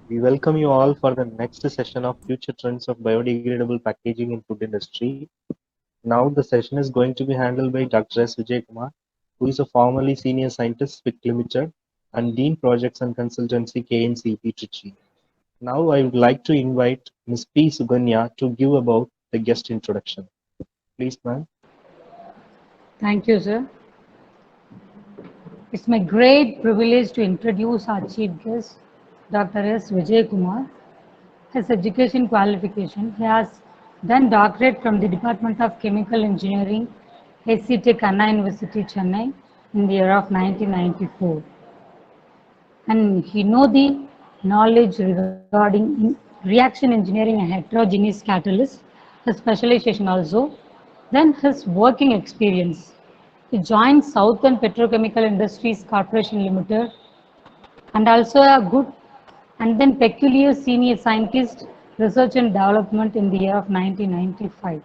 We welcome you all for the next session of Future Trends of Biodegradable Packaging in Food Industry. Now the session is going to be handled by Dr. S. Vijay Kumar, who is a formerly Senior Scientist with Limited and Dean Projects and Consultancy KNCP Trichy. Now I would like to invite Ms. P. Suganya to give about the guest introduction. Please, ma'am. Thank you, sir. It's my great privilege to introduce our chief guest, Dr. S. Vijay Kumar. His education qualification, he has done doctorate from the Department of Chemical Engineering, HC Tech Anna University, Chennai, in the year of 1994. And he know the knowledge regarding reaction engineering and heterogeneous catalyst, his specialization also, then his working experience. He joined Southern Petrochemical Industries Corporation Limited and also a good and then peculiar senior scientist research and development in the year of 1995.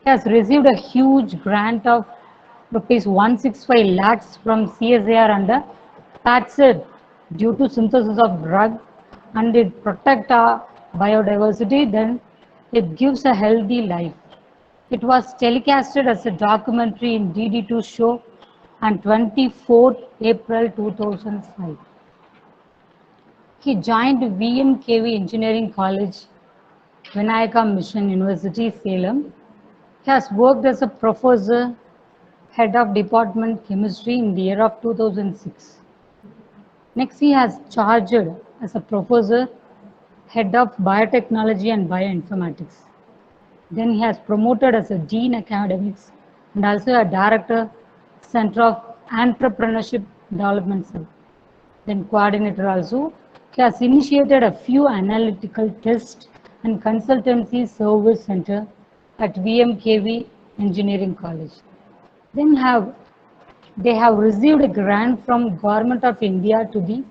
He has received a huge grant of rupees 165 lakhs from CSIR under PATSED due to synthesis of drug and it protect our biodiversity, then it gives a healthy life. It was telecasted as a documentary in DD2 show on 24th April 2005. He joined VMKV Engineering College, Vinayaka Mission University, Salem. He has worked as a professor, head of department chemistry in the year of 2006. Next, he has charged as a professor, head of biotechnology and bioinformatics. Then he has promoted as a dean academics and also a director, Center of Entrepreneurship Development Cell. Then coordinator also. He has initiated a few analytical test and consultancy service center at VMKV Engineering College. Then they have received a grant from Government of India to the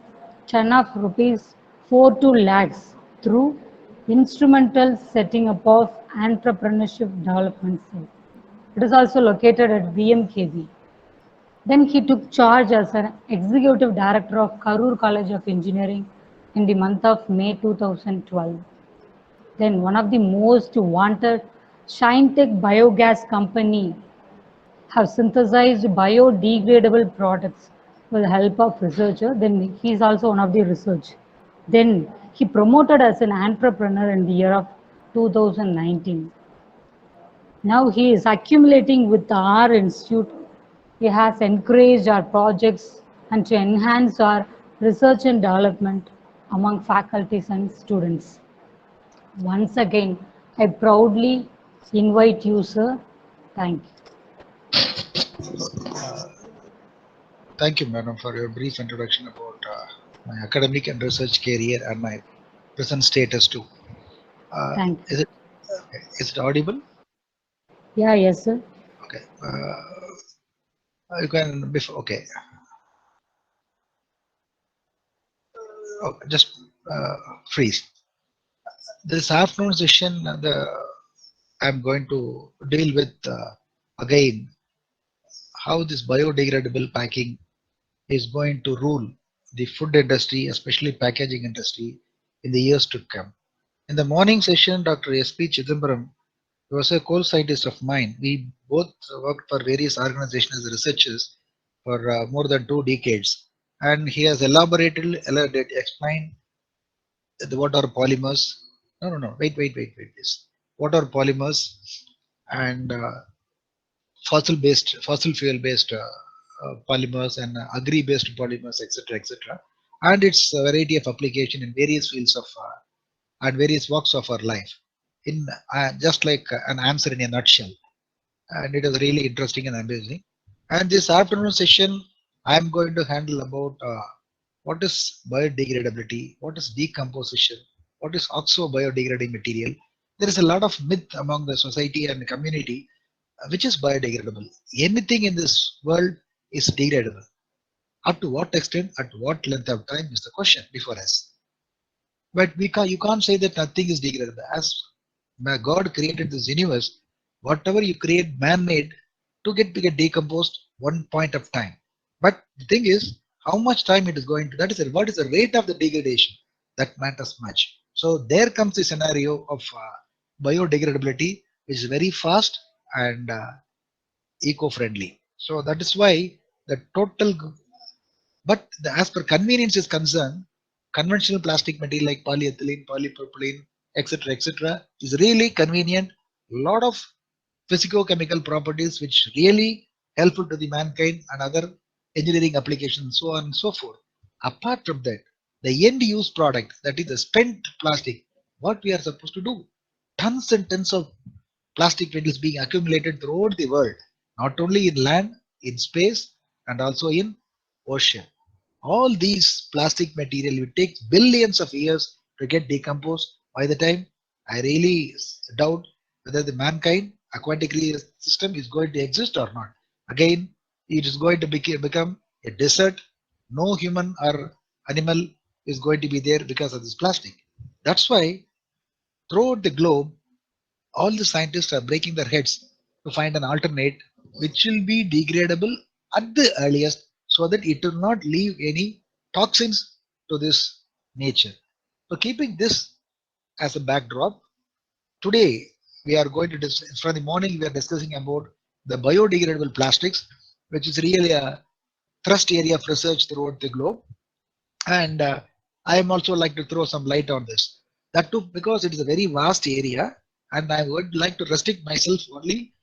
tune of rupees 42 lakhs through instrumental setting up of entrepreneurship development cell. It is also located at VMKV. Then he took charge as an executive director of Karur College of Engineering in the month of May 2012. Then one of the most wanted Shinetech biogas company have synthesized biodegradable products with the help of researcher. Then he is also one of the research. Then he promoted as an entrepreneur in the year of 2019. Now he is accumulating with our institute. He has encouraged our projects and to enhance our research and development among faculties and students. Once again, I proudly invite you, sir. Thank you. Thank you, madam, for your brief introduction about my academic and research career and my present status too. Thank you. Is it audible? Yeah, yes, sir. Okay. You can before. Okay. Just freeze. This afternoon session, I'm going to deal with again how this biodegradable packing is going to rule the food industry, especially packaging industry, in the years to come. In the morning session, Dr. S.P. Chidambaram was a co-scientist of mine. We both worked for various organizations as researchers for more than 2 decades, and he has explained what are polymers. No. Wait, please. What are polymers and fossil fuel based polymers and agri based polymers, etc. And its a variety of application in various fields of and various walks of our life. In just like an answer in a nutshell, and it is really interesting and amazing. And this afternoon session, I am going to handle about what is biodegradability, what is decomposition, what is oxo biodegrading material. There is a lot of myth among the society and community which is biodegradable. Anything in this world is degradable. Up to what extent, at what length of time is the question before us. But you can't say that nothing is degradable. As God created this universe, whatever you create man-made to get decomposed one point of time. But the thing is, how much time it is going to, that is what is the rate of the degradation. That matters much. So there comes the scenario of biodegradability, which is very fast and eco-friendly. So that is why the total, as per convenience is concerned, conventional plastic material like polyethylene, polypropylene, etc., is really convenient. Lot of physico-chemical properties which really helpful to the mankind and other engineering applications, so on and so forth. Apart from that, the end-use product, that is the spent plastic, what we are supposed to do? Tons and tons of plastic metals being accumulated throughout the world, not only in land, in space, and also in ocean. All these plastic material will take billions of years to get decomposed. By the time, I really doubt whether the mankind aquatic system is going to exist or not. Again, it is going to become a desert. No human or animal is going to be there because of this plastic. That's why throughout the globe, all the scientists are breaking their heads to find an alternate which will be degradable at the earliest so that it will not leave any toxins to this nature. So keeping this as a backdrop, today we are going to from the morning we are discussing about the biodegradable plastics, which is really a thrust area of research throughout the globe. And I am also like to throw some light on this. That too, because it is a very vast area, and I would like to restrict myself only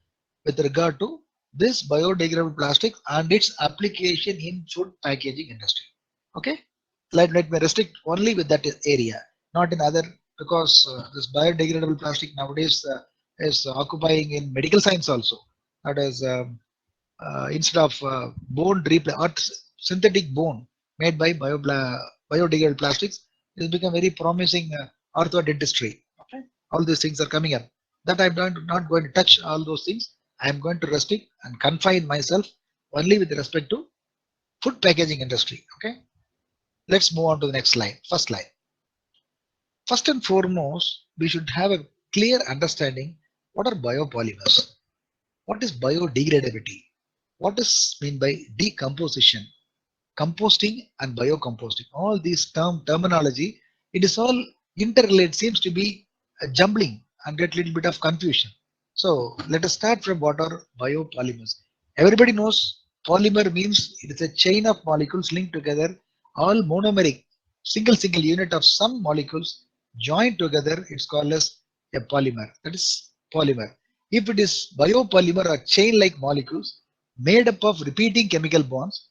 with regard to this biodegradable plastic and its application in food packaging industry. Okay, let me restrict only with that area, not in other, because this biodegradable plastic nowadays is occupying in medical science also. That is instead of bone or synthetic bone made by biodegradable plastics, it has become very promising ortho dentistry. Okay, all these things are coming up. That I'm not going to touch all those things. I am going to restrict and confine myself only with respect to food packaging industry. Okay, let's move on to the next slide. First slide. First and foremost, we should have a clear understanding what are biopolymers. What is biodegradability? What is mean by decomposition, composting and biocomposting? All these terminology, it is all interrelated, seems to be a jumbling and get little bit of confusion. So let us start from what are biopolymers. Everybody knows polymer means it is a chain of molecules linked together, all monomeric, single unit of some molecules joined together. It's called as a polymer. That is polymer. If it is biopolymer or chain-like molecules made up of repeating chemical bonds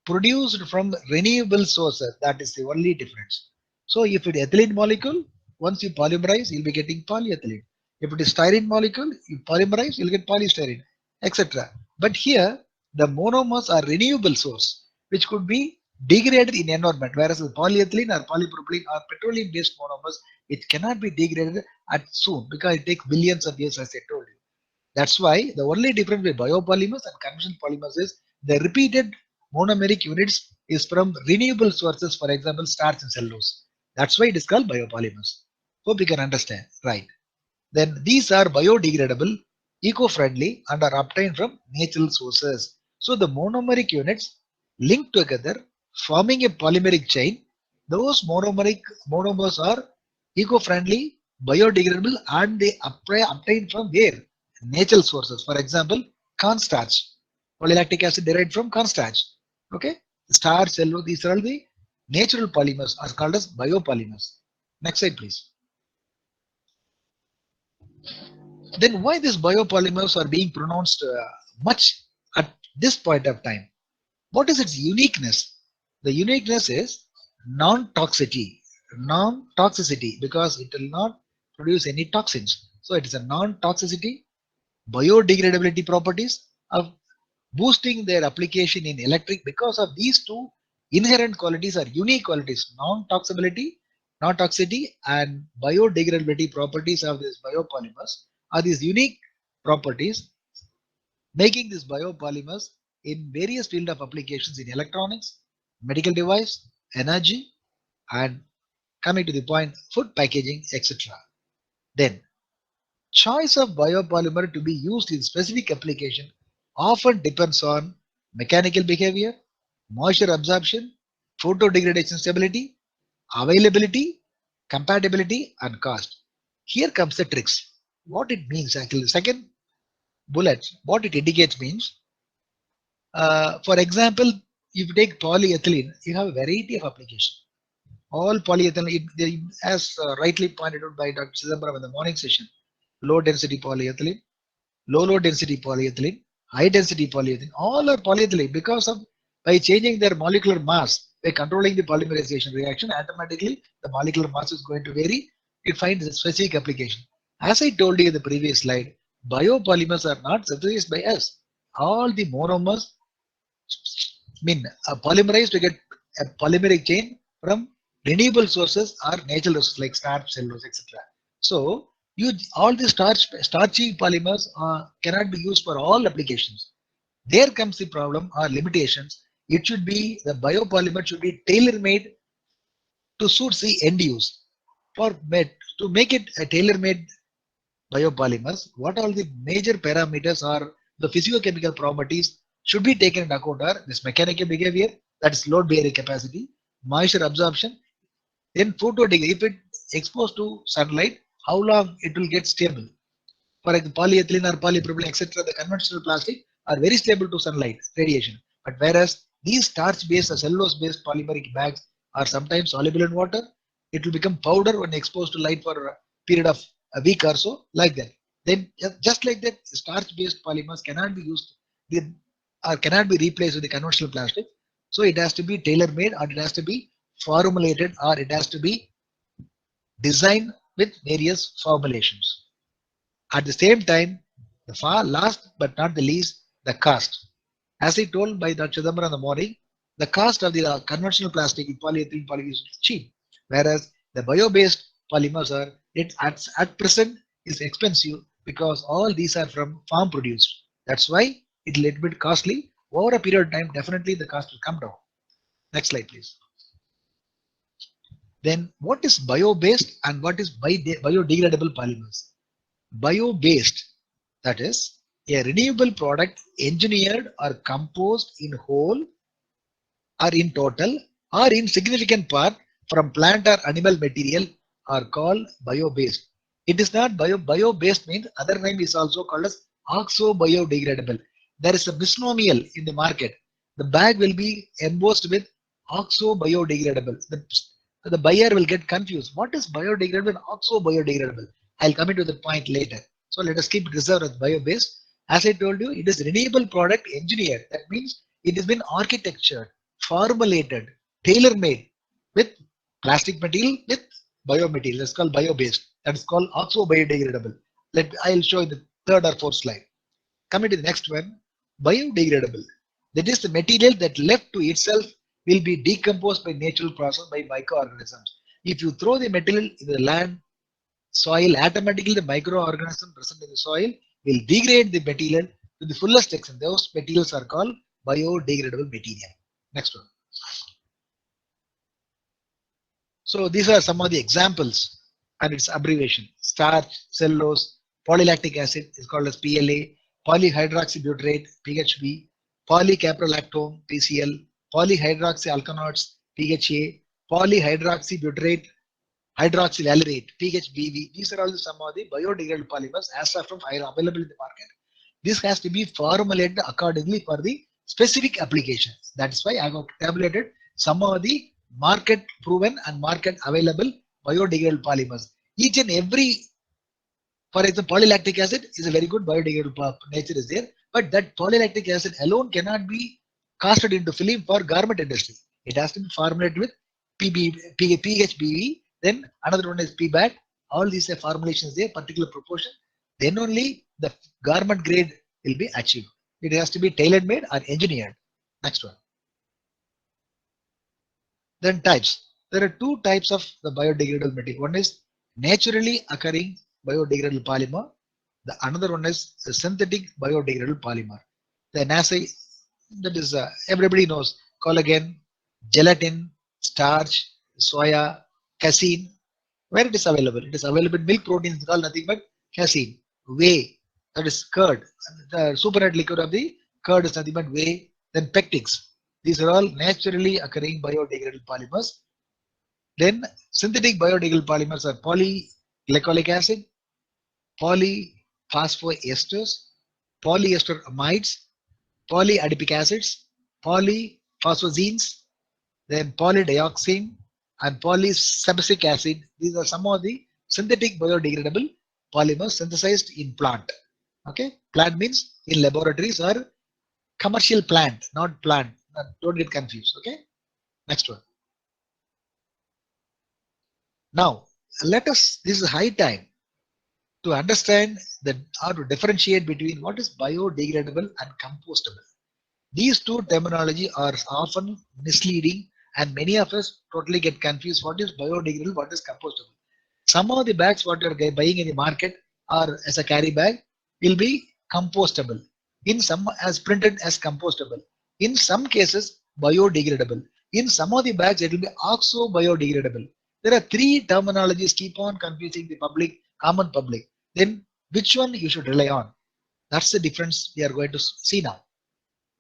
produced from renewable sources, that is the only difference. So if it is ethylene molecule, once you polymerize, you'll be getting polyethylene. If it is styrene molecule, you polymerize, you'll get polystyrene, etc. But here, the monomers are renewable source, which could be degraded in environment, whereas the polyethylene or polypropylene or petroleum-based monomers, it cannot be degraded at soon because it takes billions of years, as I told you. That's why the only difference with biopolymers and conventional polymers is the repeated monomeric units is from renewable sources, for example, starch and cellulose. That's why it is called biopolymers. Hope you can understand, right? Then these are biodegradable, eco-friendly, and are obtained from natural sources. So the monomeric units link together, forming a polymeric chain. Those monomers are eco-friendly, biodegradable, and they obtained from where? Natural sources. For example, cornstarch, polylactic acid derived from cornstarch. Okay, starch, cellulose, these are all the natural polymers are called as biopolymers. Next slide, please. Then why these biopolymers are being pronounced much at this point of time? What is its uniqueness? The uniqueness is non-toxicity, because it will not produce any toxins. So it is a non-toxicity, biodegradability properties of boosting their application in electric. Because of these two inherent qualities are unique qualities, non-toxicity and biodegradability properties of these biopolymers are these unique properties, making these biopolymers in various field of applications in electronics, medical device, energy, and coming to the point, food packaging, etc. Then choice of biopolymer to be used in specific application often depends on mechanical behavior, moisture absorption, photodegradation stability, availability, compatibility and cost. Here comes the tricks. What it means actually. The second bullet, what it indicates means, for example, if you take polyethylene, you have a variety of applications. All polyethylene, as rightly pointed out by Dr. Chidambaram in the morning session, low density polyethylene, low density polyethylene, high density polyethylene, all are polyethylene because of by changing their molecular mass, by controlling the polymerization reaction, automatically the molecular mass is going to vary. It finds a specific application. As I told you in the previous slide, biopolymers are not synthesized by us. All the monomers polymerized to get a polymeric chain from renewable sources or natural resources like starch, cellulose, etc. So you all the starchy polymers cannot be used for all applications. There comes the problem or limitations. It should be the biopolymer should be tailor-made to suit the end use. To make it a tailor-made biopolymers, what all the major parameters are the physicochemical properties should be taken into account are this mechanical behavior, that is load bearing capacity, moisture absorption, then photodegradation. If it exposed to sunlight, how long it will get stable. For example, polyethylene or polypropylene, etc., the conventional plastic are very stable to sunlight radiation. But whereas these starch-based or cellulose-based polymeric bags are sometimes soluble in water, it will become powder when exposed to light for a period of a week or so, like that. Then, just like that, starch-based polymers cannot be used or cannot be replaced with the conventional plastic. So it has to be tailor-made, or it has to be formulated, or it has to be designed with various formulations. At the same time, the far last but not the least, the cost. As I told by Dr. Chidambaram in the morning, the cost of the conventional plastic in polyethylene polymer is cheap, whereas the bio-based polymers are at present is expensive because all these are from farm produced. That's why it's a little bit costly. Over a period of time, definitely the cost will come down. Next slide, please. Then what is bio-based and what is biodegradable polymers? Bio-based, that is a renewable product engineered or composed in whole or in total or in significant part from plant or animal material are called bio-based. It is not bio-based means other name is also called as oxo-biodegradable. There is a misnomer in the market. The bag will be embossed with oxo-biodegradable. The buyer will get confused. What is biodegradable and oxo-biodegradable? I'll come into the point later. So let us keep reserved as bio-based. As I told you, it is renewable product engineered. That means it has been architectured, formulated, tailor-made with plastic material with biomaterial. That's called bio-based. That is called oxo-biodegradable. I'll show you the third or fourth slide. Coming to the next one, biodegradable. That is the material that left to itself will be decomposed by natural process by microorganisms. If you throw the material in the land, soil, automatically the microorganism present in the soil will degrade the material to the fullest extent. Those materials are called biodegradable material. Next one. So these are some of the examples and its abbreviation. Starch, cellulose, polylactic acid is called as PLA, polyhydroxybutyrate, PHB, polycaprolactone, PCl, polyhydroxyalkanoates, PHA, polyhydroxybutyrate, hydroxyvalerate, PHBV. These are all some of the biodegradable polymers as of available in the market. This has to be formulated accordingly for the specific applications. That's why I have tabulated some of the market proven and market available biodegradable polymers. Each and every, for example, polylactic acid is a very good biodegradable nature is there, but that polylactic acid alone cannot be casted into film for garment industry. It has to be formulated with PHBV, then another one is PBAT. All these are formulations there, particular proportion. Then only the garment grade will be achieved. It has to be tailor made or engineered. Next one. Then types. There are two types of the biodegradable material. One is naturally occurring biodegradable polymer. The another one is the synthetic biodegradable polymer. The NASA, that is everybody knows collagen, gelatin, starch, soya, casein. Where it is available? It is available in milk protein. It's called nothing but casein. Whey, that is curd. The supernet liquid of the curd is nothing but whey. Then pectics. These are all naturally occurring biodegradable polymers. Then synthetic biodegradable polymers are polyglycolic acid, polyphosphoesters, polyester amides, polyadipic acids, polyphosphogenes, then polydioxane and polysubsic acid. These are some of the synthetic biodegradable polymers synthesized in plant. Okay, plant means in laboratories or commercial plant, not plant. Don't get confused. Okay, next one. Now, let us, this is high time to understand that or to differentiate between what is biodegradable and compostable. These two terminology are often misleading and many of us totally get confused. What is biodegradable? What is compostable? Some of the bags what you are buying in the market or as a carry bag will be compostable. In some as printed as compostable. In some cases biodegradable. In some of the bags it will be also biodegradable. There are three terminologies keep on confusing the public, common public. Then which one you should rely on? That's the difference we are going to see now.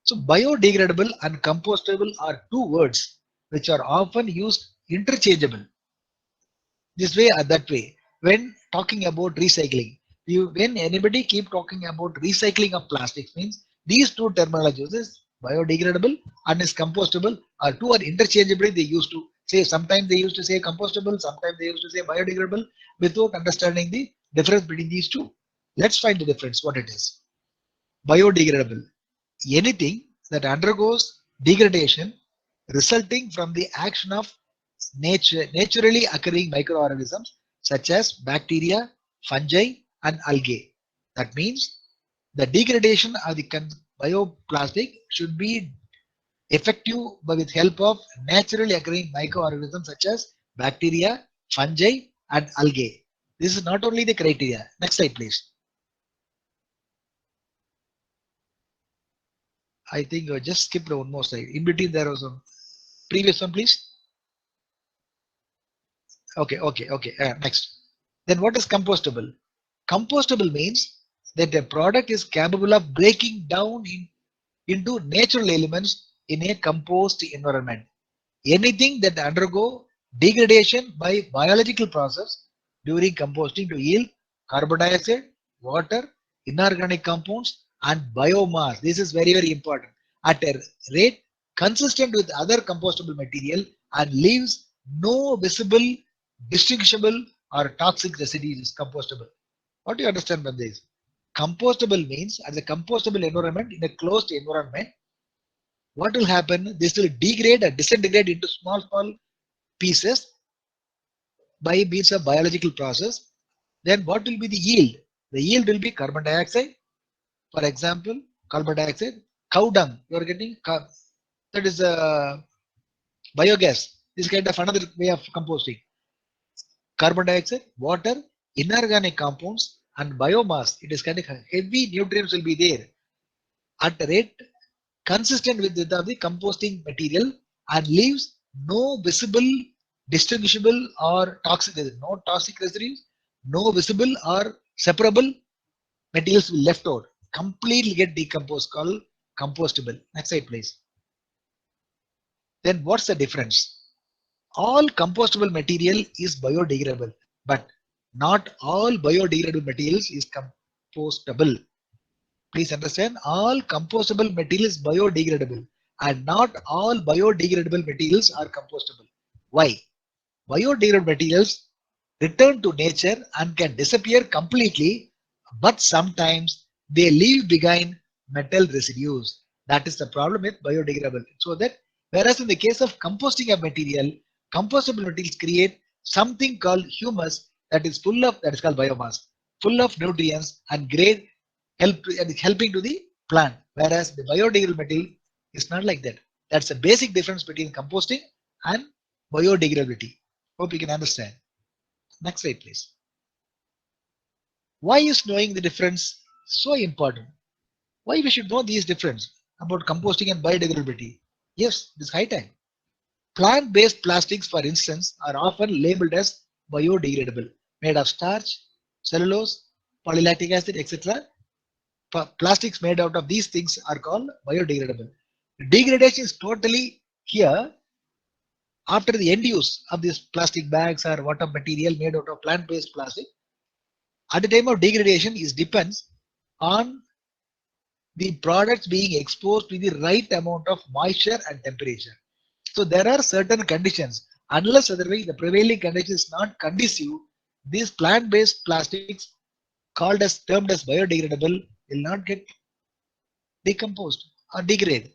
So biodegradable and compostable are two words which are often used interchangeable. This way or that way. When talking about recycling, when anybody keep talking about recycling of plastics means these two terminologies is biodegradable and is compostable are two are interchangeably they used to say. Sometimes they used to say compostable, sometimes they used to say biodegradable without understanding the difference between these two. Let's find the difference what it is. Biodegradable, anything that undergoes degradation resulting from the action of naturally occurring microorganisms such as bacteria, fungi, and algae. That means the degradation of the bioplastic should be effective with help of naturally occurring microorganisms such as bacteria, fungi, and algae. This is not only the criteria. Next slide, please. I think I just skipped one more slide. In between there was a previous one, please. Okay. Next. Then what is compostable? Compostable means that the product is capable of breaking down into natural elements in a compost environment. Anything that undergo degradation by biological process during composting to yield carbon dioxide, water, inorganic compounds, and biomass. This is very, very important. At a rate consistent with other compostable material and leaves no visible, distinguishable, or toxic residues is compostable. What do you understand by this? Compostable means as a compostable environment in a closed environment, what will happen? This will degrade or disintegrate into small pieces by means of biological process. Then what will be the yield? The yield will be carbon dioxide. For example, carbon dioxide, cow dung. You are getting that is biogas. This kind of another way of composting. Carbon dioxide, water, inorganic compounds, and biomass. It is kind of heavy nutrients will be there at a rate consistent with the composting material and leaves no visible, distinguishable or toxic, no toxic residues, no visible or separable materials will left out. Completely get decomposed, called compostable. Next slide, please. Then what's the difference? All compostable material is biodegradable, but not all biodegradable materials is compostable. Please understand, all compostable material is biodegradable and not all biodegradable materials are compostable. Why? Biodegradable materials return to nature and can disappear completely, but sometimes they leave behind metal residues. That is the problem with biodegradable. So that whereas in the case of composting of material, compostable materials create something called humus that is full of, that is called biomass, full of nutrients and great helping to the plant. Whereas the biodegradable material is not like that. That's the basic difference between composting and biodegradability. Hope you can understand. Next slide, please. Why is knowing the difference so important? Why we should know these difference about composting and biodegradability? Yes, this high time. Plant-based plastics, for instance, are often labeled as biodegradable, made of starch, cellulose, polylactic acid, etc. Plastics made out of these things are called biodegradable. Degradation is totally here after the end use of these plastic bags or what of material made out of plant-based plastic, at the time of degradation is depends on the products being exposed to the right amount of moisture and temperature. So there are certain conditions. Unless otherwise the prevailing condition is not conducive, these plant-based plastics called as termed as biodegradable will not get decomposed or degrade.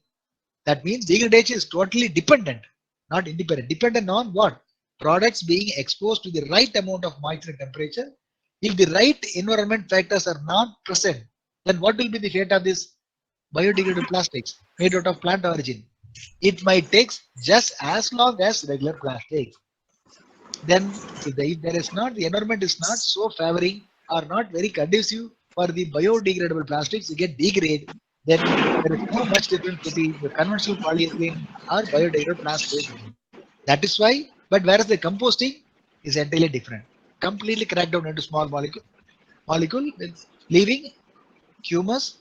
That means degradation is totally dependent, not independent. Dependent on what? Products being exposed to the right amount of moisture and temperature. If the right environment factors are not present, then what will be the fate of these biodegradable plastics made out of plant origin? It might take just as long as regular plastic. Then, if there is not, the environment is not so favoring or not very conducive for the biodegradable plastics to get degrade, then there is no much difference between the conventional polyethylene or biodegradable plant-based material. That is why, but whereas the composting is entirely different, completely cracked down into small molecule with leaving humus,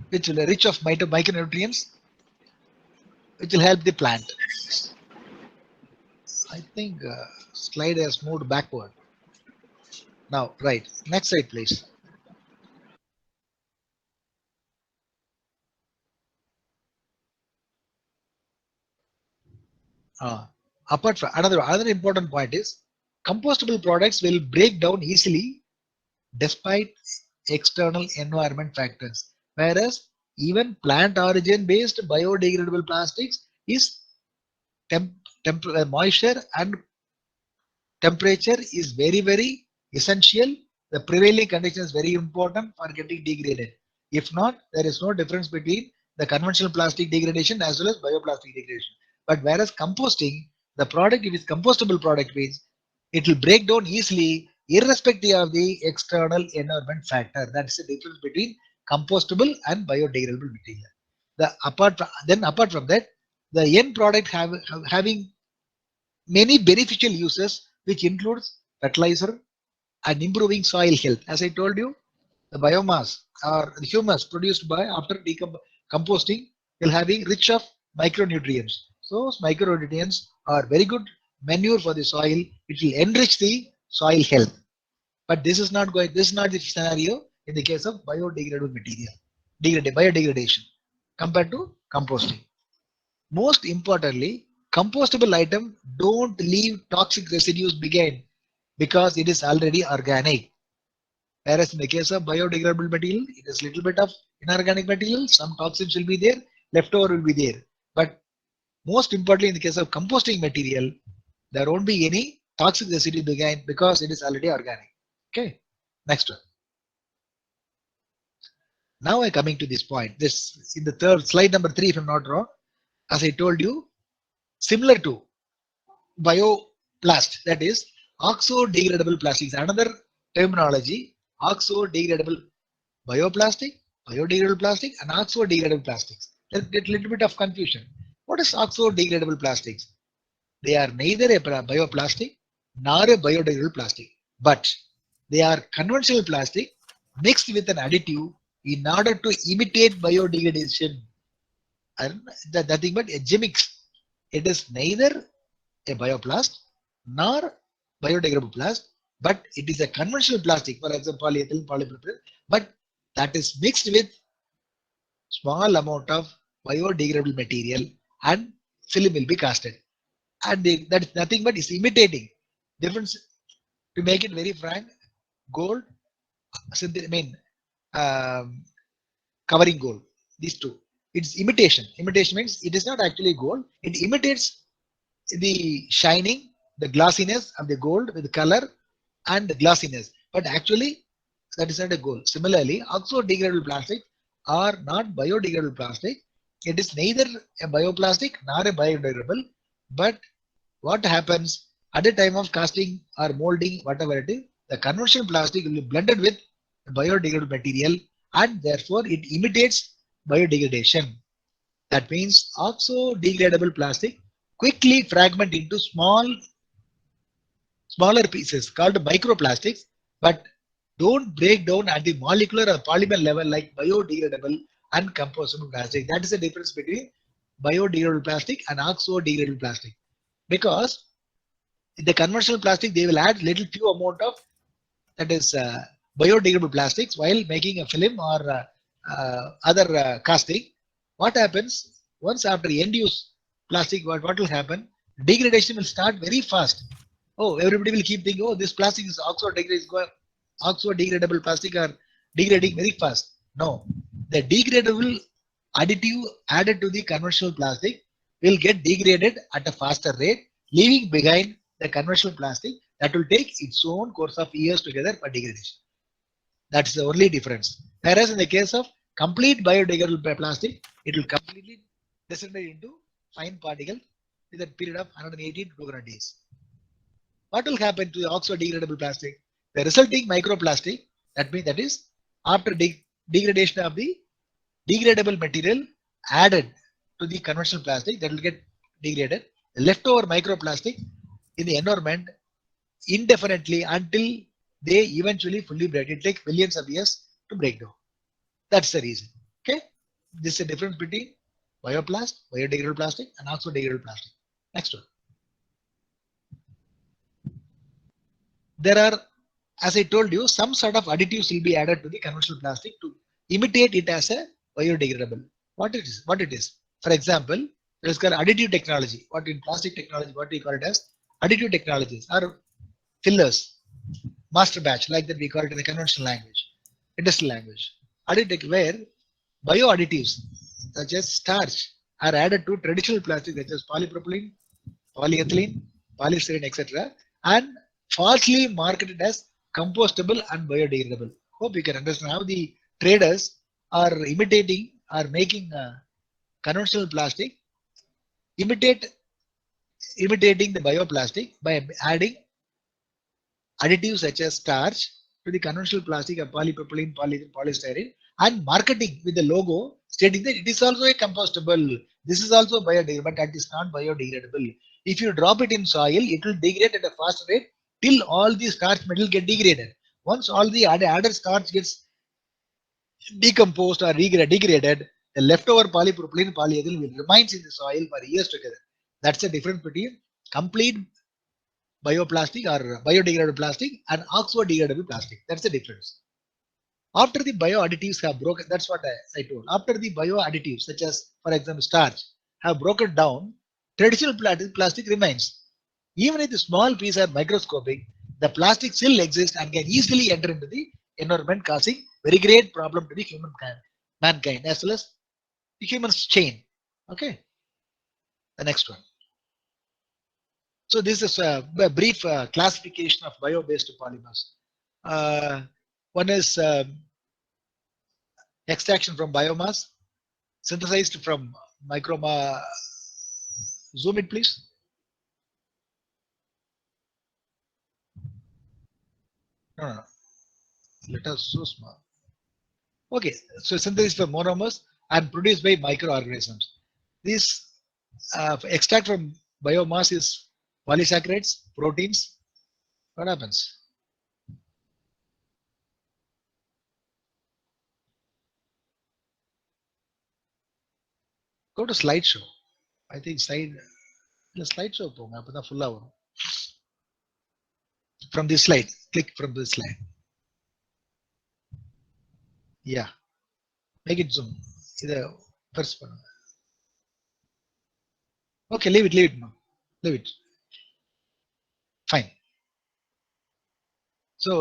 which will be rich of micronutrients, which will help the plant. I think slide has moved backward. Now, right, next slide, please. Apart from another important point is compostable products will break down easily despite external environment factors, whereas even plant origin based biodegradable plastics is moisture and temperature is very essential. The prevailing condition is very important for getting degraded. If not, there is no difference between the conventional plastic degradation as well as bioplastic degradation. But whereas composting, the product, if it's compostable product means it will break down easily irrespective of the external environment factor. That's the difference between compostable and biodegradable material. Apart from that, the end product having many beneficial uses, which includes fertilizer and improving soil health. As I told you, the biomass or the humus produced by after composting will having rich of micronutrients. So micronutrients are very good manure for the soil. It will enrich the soil health. But this is not going. This is not the scenario in the case of biodegradable material, biodegradation compared to composting. Most importantly, compostable item don't leave toxic residues behind because it is already organic. Whereas in the case of biodegradable material, it is little bit of inorganic material, some toxins will be there, leftover will be there. But most importantly, in the case of composting material, there won't be any toxic residue behind because it is already organic. Okay, next one. Now I'm coming to this point. This in the third slide number 3, if I'm not wrong. As I told you, similar to bioplast, that is oxo-degradable plastics. Another terminology, oxo-degradable bioplastic, biodegradable plastic, and oxo-degradable plastics. There's a little bit of confusion. What is oxo-degradable plastics? They are neither a bioplastic nor a biodegradable plastic, but they are conventional plastic mixed with an additive in order to imitate biodegradation. And nothing but a gimmicks. It is neither a bioplast nor biodegradable plastic, but it is a conventional plastic, for example, polyethylene, polypropylene, but that is mixed with small amount of biodegradable material and film will be casted. And that is nothing but is imitating. Difference, to make it very frank, gold, I mean, um, covering gold, these two. It's imitation. Imitation means it is not actually gold. It imitates the shining, the glassiness of the gold with color and the glassiness. But actually, that is not a gold. Similarly, oxo-degradable plastic are not biodegradable plastic. It is neither a bioplastic nor a biodegradable. But what happens at the time of casting or molding, whatever it is, the conventional plastic will be blended with biodegradable material and therefore it imitates biodegradation. That means oxo-degradable plastic quickly fragment into smaller pieces called microplastics, but don't break down at the molecular or polymer level like biodegradable and compostable plastic. That is the difference between biodegradable plastic and oxo-degradable plastic. Because in the conventional plastic, they will add little few amount of that is biodegradable plastics while making a film or other casting. What happens once after end use plastic? What will happen? Degradation will start very fast. Oh, everybody will keep thinking, oh, this plastic is oxo-degradable plastic are degrading very fast. No, the degradable additive added to the conventional plastic will get degraded at a faster rate, leaving behind the conventional plastic that will take its own course of years together for degradation. That's the only difference. Whereas in the case of complete biodegradable plastic, it will completely disintegrate into fine particles with a period of 180 to 200 days. What will happen to the oxo-degradable plastic? The resulting microplastic, that is after degradation of the degradable material added to the conventional plastic, that will get degraded. The leftover microplastic in the environment indefinitely until they eventually fully break. It takes millions of years to break down. That's the reason. Okay, this is the difference between biodegradable plastic, and oxo-degradable plastic. Next one. There are, as I told you, some sort of additives will be added to the conventional plastic to imitate it as a biodegradable. What it is? What it is? For example, there is called additive technology. What in plastic technology? What we call it as additive technologies or fillers, master batch, like that we call it in the conventional language, industrial language. Additive where bioadditives such as starch are added to traditional plastic such as polypropylene, polyethylene, polystyrene, etc., and falsely marketed as compostable and biodegradable. Hope you can understand how the traders are imitating or making conventional plastic imitating the bioplastic by adding additives such as starch to the conventional plastic of polypropylene, polyethylene, polystyrene, and marketing with the logo stating that it is also a compostable. This is also biodegradable, but that is not biodegradable. If you drop it in soil, it will degrade at a fast rate till all the starch material get degraded. Once all the added starch gets decomposed or degraded, the leftover polypropylene, polyethylene will remains in the soil for years together. That's the difference between complete bioplastic or biodegradable plastic and oxo-degradable plastic. That's the difference. After the bioadditives have broken, that's what I told. After the bioadditives, such as, for example, starch, have broken down, traditional plastic remains. Even if the small pieces are microscopic, the plastic still exists and can easily enter into the environment, causing very great problem to the mankind as well as the human chain. Okay. The next one. So this is a brief classification of bio-based polymers. One is extraction from biomass, synthesized from microma. Zoom it, please. No. Letters so small. Okay, so synthesized from monomers and produced by microorganisms. This extract from biomass is polysaccharides, proteins. What happens? Go to slideshow. I think slideshow போங்க அப்பதான் full வரும். From this slide, click from this slide. Yeah, make it zoom. இத press பண்ணுங்க. Okay, leave it now. Leave it. Fine. So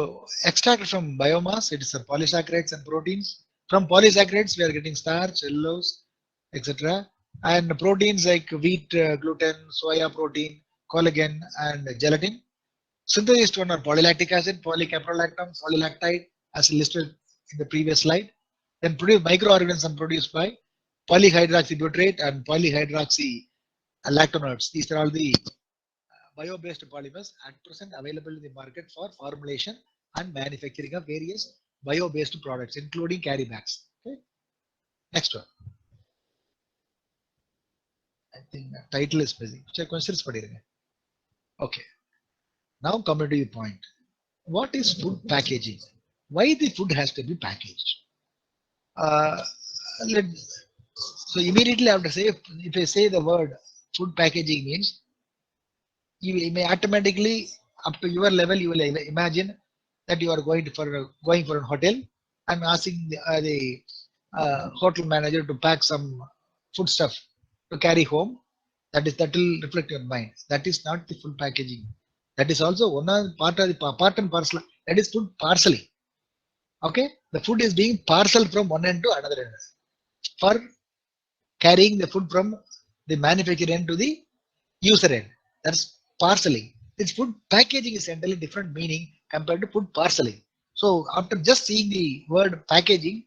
extracted from biomass, it is polysaccharides and proteins. From polysaccharides, we are getting starch, cellulose, etc. And proteins like wheat, gluten, soya protein, collagen, and gelatin. Synthesized one are polylactic acid, polycaprolactam, polylactide, as listed in the previous slide. Then produced microorganisms produced by polyhydroxybutyrate and polyhydroxylactanoids. These are all the bio-based polymers at present available in the market for formulation and manufacturing of various bio-based products, including carry bags. Okay. Next one. I think the title is busy. Questions. Okay. Now coming to your point. What is food packaging? Why the food has to be packaged? Let So immediately after say, if I say the word food packaging means, you may automatically up to your level you will imagine that you are going for a hotel and asking the hotel manager to pack some food stuff to carry home. That will reflect your mind. That is not the full packaging. That is also one of the part of the part and parcel. That is food parceling. Okay, the food is being parceled from one end to another end for carrying the food from the manufacturer end to the user end. That's parceling. This food packaging is entirely different meaning compared to food parceling. So after just seeing the word packaging,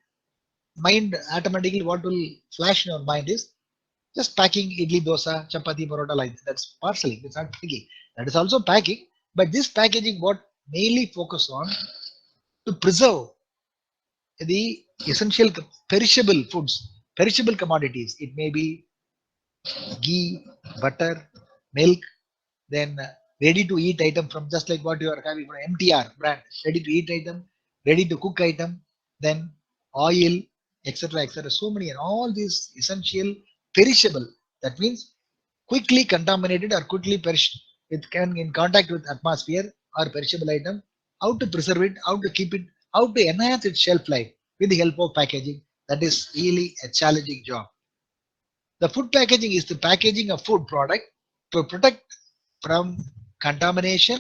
mind automatically what will flash in your mind is just packing idli, dosa, chapati, parota like that. That's parceling. It's not packing. That is also packing. But this packaging what mainly focus on to preserve the essential perishable foods, perishable commodities. It may be ghee, butter, milk, then ready to eat item from just like what you are having from MTR brand, ready to eat item, ready to cook item, then oil, etc. etc. So many and all these essential perishable. That means quickly contaminated or quickly perished with can in contact with atmosphere or perishable item. How to preserve it, how to keep it, how to enhance its shelf life with the help of packaging. That is really a challenging job. The food packaging is the packaging of food product to protect from contamination,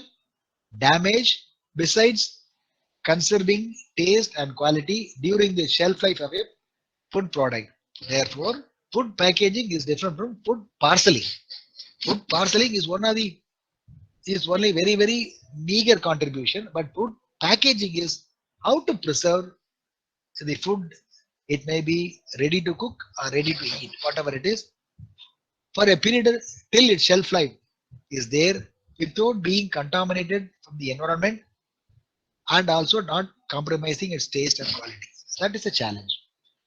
damage, besides conserving taste and quality during the shelf life of a food product. Therefore, food packaging is different from food parceling. Food parceling is one of the is only very meager contribution, but food packaging is how to preserve the food. It may be ready to cook or ready to eat, whatever it is, for a period till its shelf life is there without being contaminated from the environment and also not compromising its taste and quality. That is a challenge.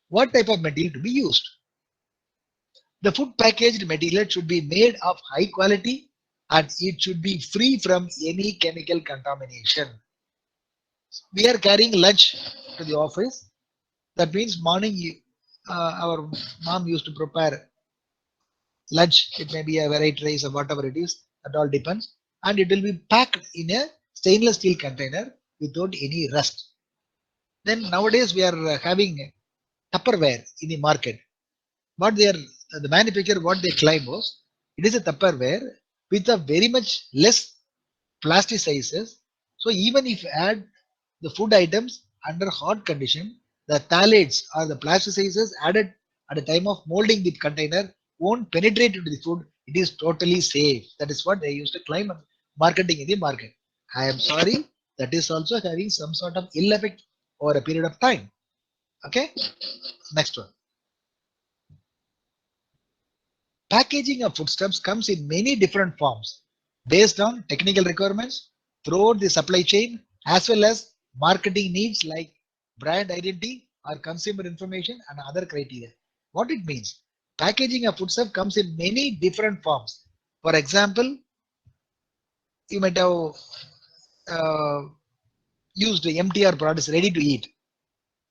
What type of material to be used? The food packaged material should be made of high quality and it should be free from any chemical contamination. We are carrying lunch to the office. That means morning our mom used to prepare lunch. It may be a variety rice or whatever it is. That all depends. And it will be packed in a stainless steel container without any rust. Then nowadays we are having Tupperware in the market. What they are, the manufacturer, what they claim was, it is a Tupperware with a very much less plasticizes. So even if you add the food items under hot condition, the phthalates or the plasticizers added at the time of molding the container won't penetrate into the food. It is totally safe. That is what they used to claim on marketing in the market. I am sorry, that is also having some sort of ill effect over a period of time. Okay, next one. Packaging of foodstuffs comes in many different forms based on technical requirements throughout the supply chain as well as marketing needs like brand identity or consumer information and other criteria. What it means? Packaging of foodstuff comes in many different forms. For example, you might have uh, used MTR products ready to eat.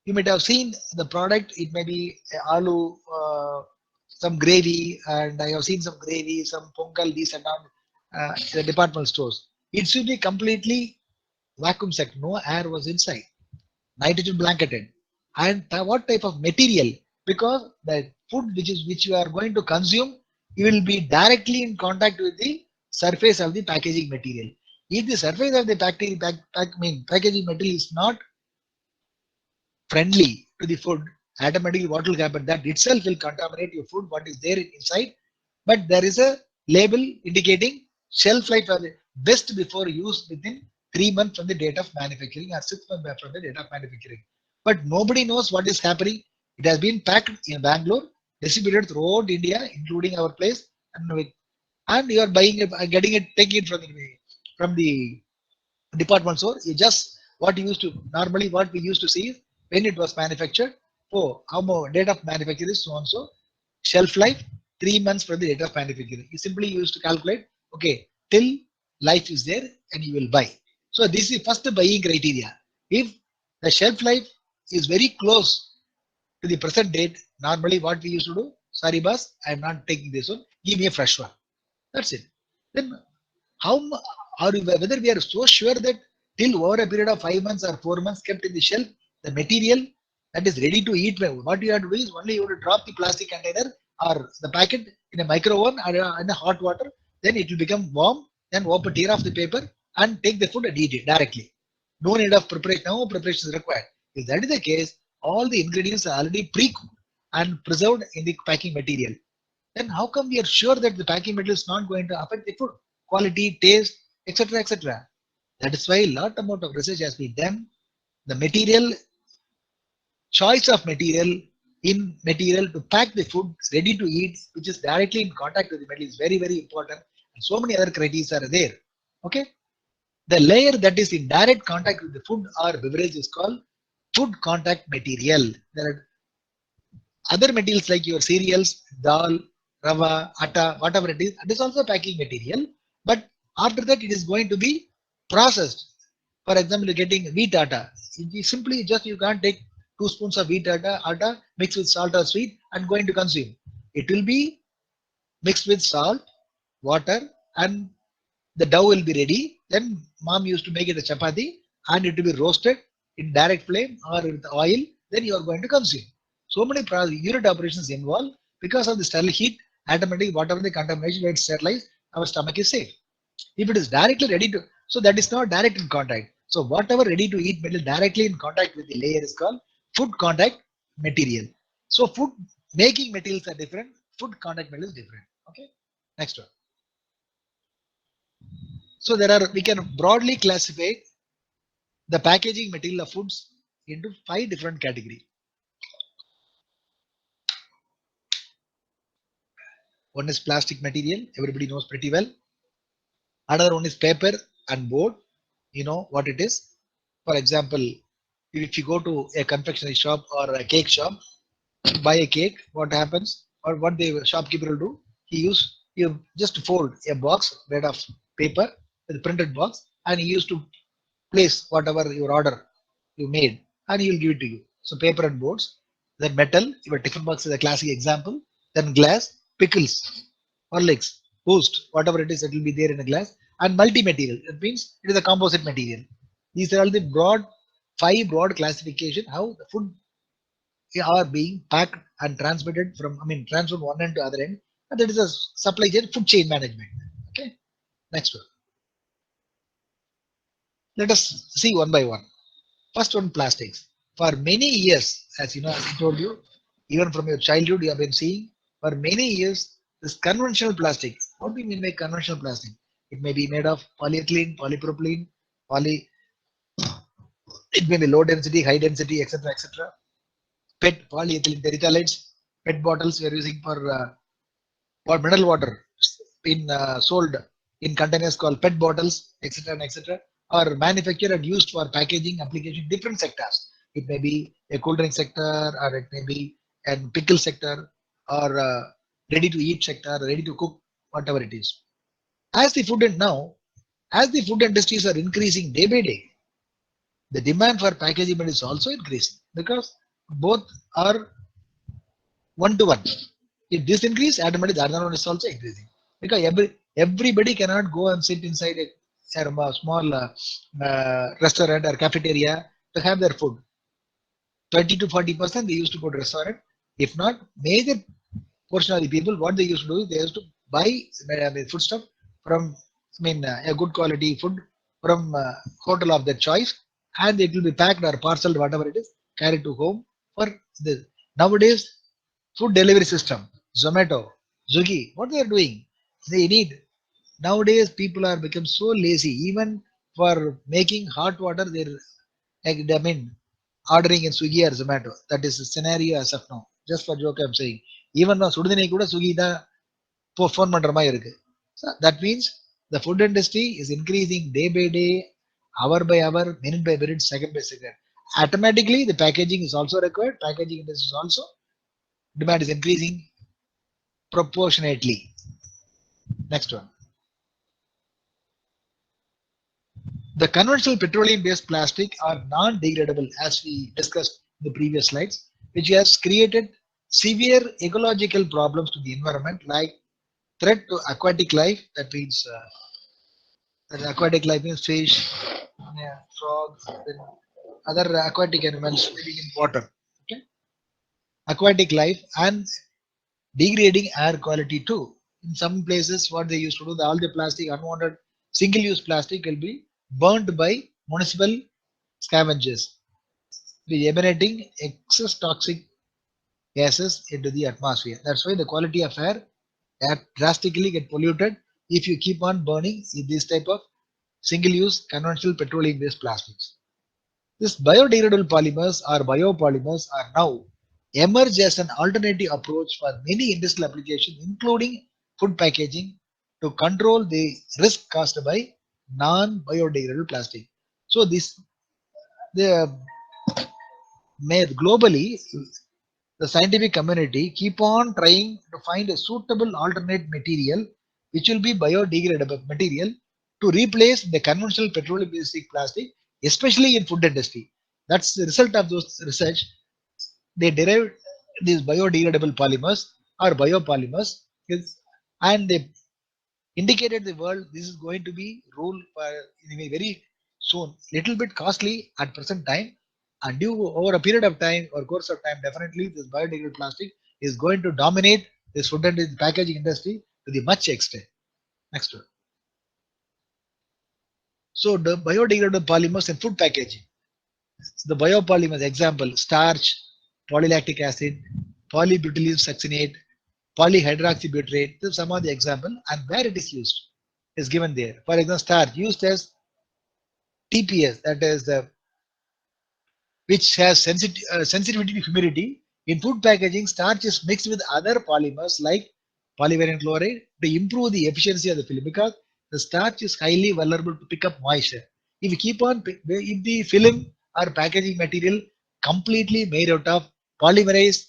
You might have seen the product. It may be aloo, some gravy, and I have seen some gravy, some pongal, these and all in the departmental stores. It should be completely vacuum sacked. No air was inside. Nitrogen blanketed. And what type of material? Because the food which you are going to consume, you will be directly in contact with the surface of the packaging material. If the surface of the packaging material is not friendly to the food, automatically what will happen? That itself will contaminate your food, what is there inside. But there is a label indicating shelf life of the best before use within 3 months from the date of manufacturing or 6 months from the date of manufacturing. But nobody knows what is happening. It has been packed in Bangalore, distributed throughout India, including our place, and you are buying it, getting it, taking it from the department store. You just what you used to normally what we used to see is when it was manufactured. Oh, how more date of manufacture is so and so. Shelf life 3 months from the date of manufacturing. You simply used to calculate. Okay, till life is there and you will buy. So this is first buying criteria. If the shelf life is very close to the present date, normally what we used to do, sorry boss, I'm not taking this one, give me a fresh one. That's it. Then how are we, whether we are so sure that till over a period of 5 months or 4 months kept in the shelf, the material that is ready to eat, what you have to do is only you have to drop the plastic container or the packet in a micro oven or in a hot water, then it will become warm, then open, tear off the paper and take the food and eat it directly. No need of preparation, no preparation is required. If that is the case, all the ingredients are already pre-cooked and preserved in the packing material. Then how come we are sure that the packing material is not going to affect the food quality, taste, etc., etc.? That is why a lot amount of research has been done. The material, choice of material to pack the food ready to eat, which is directly in contact with the metal, is very, very important. And so many other criteria are there. Okay. The layer that is in direct contact with the food or beverage is called food contact material. There are other materials like your cereals, dal, rava, atta, whatever it is also packing material. But after that, it is going to be processed. For example, you're getting wheat atta. Simply just you can't take 2 spoons of wheat atta mixed with salt or sweet and going to consume. It will be mixed with salt, water, and the dough will be ready. Then mom used to make it a chapati and it will be roasted in direct flame or with oil. Then you are going to consume. So many unit operations involved because of the sterile heat. Automatically, whatever the contamination gets sterilized, our stomach is safe. If it is directly ready to, so that is not direct in contact. So whatever ready to eat material directly in contact with the layer is called food contact material. So food making materials are different. Food contact material is different. Okay. Next one. So there are, we can broadly classify the packaging material of foods into 5 different categories. One is plastic material, everybody knows pretty well. Another one is paper and board, you know what it is. For example, if you go to a confectionery shop or a cake shop, buy a cake, what happens or what the shopkeeper will do, you just fold a box made of paper, the printed box, and he used to place whatever your order you made and he will give it to you. So paper and boards, then metal, your tiffin box is a classic example, then glass, pickles, Horlicks, boost, whatever it is, it will be there in a glass, and multi-material. It means it is a composite material. These are all the 5 broad classification how the food are being packed and transmitted from, transferred one end to other end. And that is a supply chain, food chain management. Okay, next one. Let us see one by one. First one, plastics. For many years, as you know, as I told you, even from your childhood, you have been seeing for many years this conventional plastic. What do you mean by conventional plastic? It may be made of polyethylene, polypropylene, poly. It may be low density, high density, etc., etc. PET, polyethylene terephthalate, PET bottles we are using for mineral water in sold in containers called PET bottles, etc., and etc., are manufactured and used for packaging application different sectors. It may be a cool drink sector, or it may be a pickle sector, or ready to eat sector, ready to cook, whatever it is. As the food and now, as the food industries are increasing day by day, the demand for packaging is also increasing because both are one to one. If this increase, automatically the other one is also increasing because everybody cannot go and sit inside a small restaurant or cafeteria to have their food. 30 to 40% they used to go to restaurant. If not, major portion of the people, what they used to do is they used to buy food stuff from a good quality food from hotel of their choice, and it will be packed or parceled, whatever it is, carried to home for this. Nowadays, food delivery system, Zomato, Swiggy, what they are doing? They need. Nowadays, people are become so lazy. Even for making hot water, ordering in Swiggy or Zomato. That is the scenario as of now. Just for joke, I'm saying. Even now, சுடுதண்ணி கூட Swiggy தான் phone பண்ற மாதிரி இருக்கு. So that means the food industry is increasing day by day, hour by hour, minute by minute, second by second. Automatically, the packaging is also required. Packaging industry is also demand is increasing proportionately. Next one. The conventional petroleum-based plastic are non-degradable, as we discussed in the previous slides, which has created severe ecological problems to the environment like threat to aquatic life. That means aquatic life means fish, yeah, frogs, then other aquatic animals living in water. Okay, aquatic life and degrading air quality too. In some places, what they used to do, all the plastic, unwanted single-use plastic will be burnt by municipal scavengers, be emanating excess toxic gases into the atmosphere. That's why the quality of air drastically get polluted if you keep on burning this type of single-use conventional petroleum-based plastics. These biodegradable polymers or biopolymers are now emerged as an alternative approach for many industrial applications, including food packaging, to control the risk caused by non-biodegradable plastic. So this the may globally the scientific community keep on trying to find a suitable alternate material which will be biodegradable material to replace the conventional petroleum based plastic, especially in food industry. That's the result of those research. They derived these biodegradable polymers or biopolymers and they indicated the world this is going to be ruled by very soon, little bit costly at present time, and due over a period of time or course of time, definitely this biodegradable plastic is going to dominate this food and packaging industry to the much extent. Next one. So the biodegradable polymers and food packaging. So the biopolymers example starch, polylactic acid, polybutylene succinate, polyhydroxybutyrate. This is some of the example and where it is used is given there. For example, starch used as TPS, that is the which has sensitivity to humidity. In food packaging, starch is mixed with other polymers like polyvinyl chloride to improve the efficiency of the film because the starch is highly vulnerable to pick up moisture. If you keep on, if the film or packaging material completely made out of polymerized,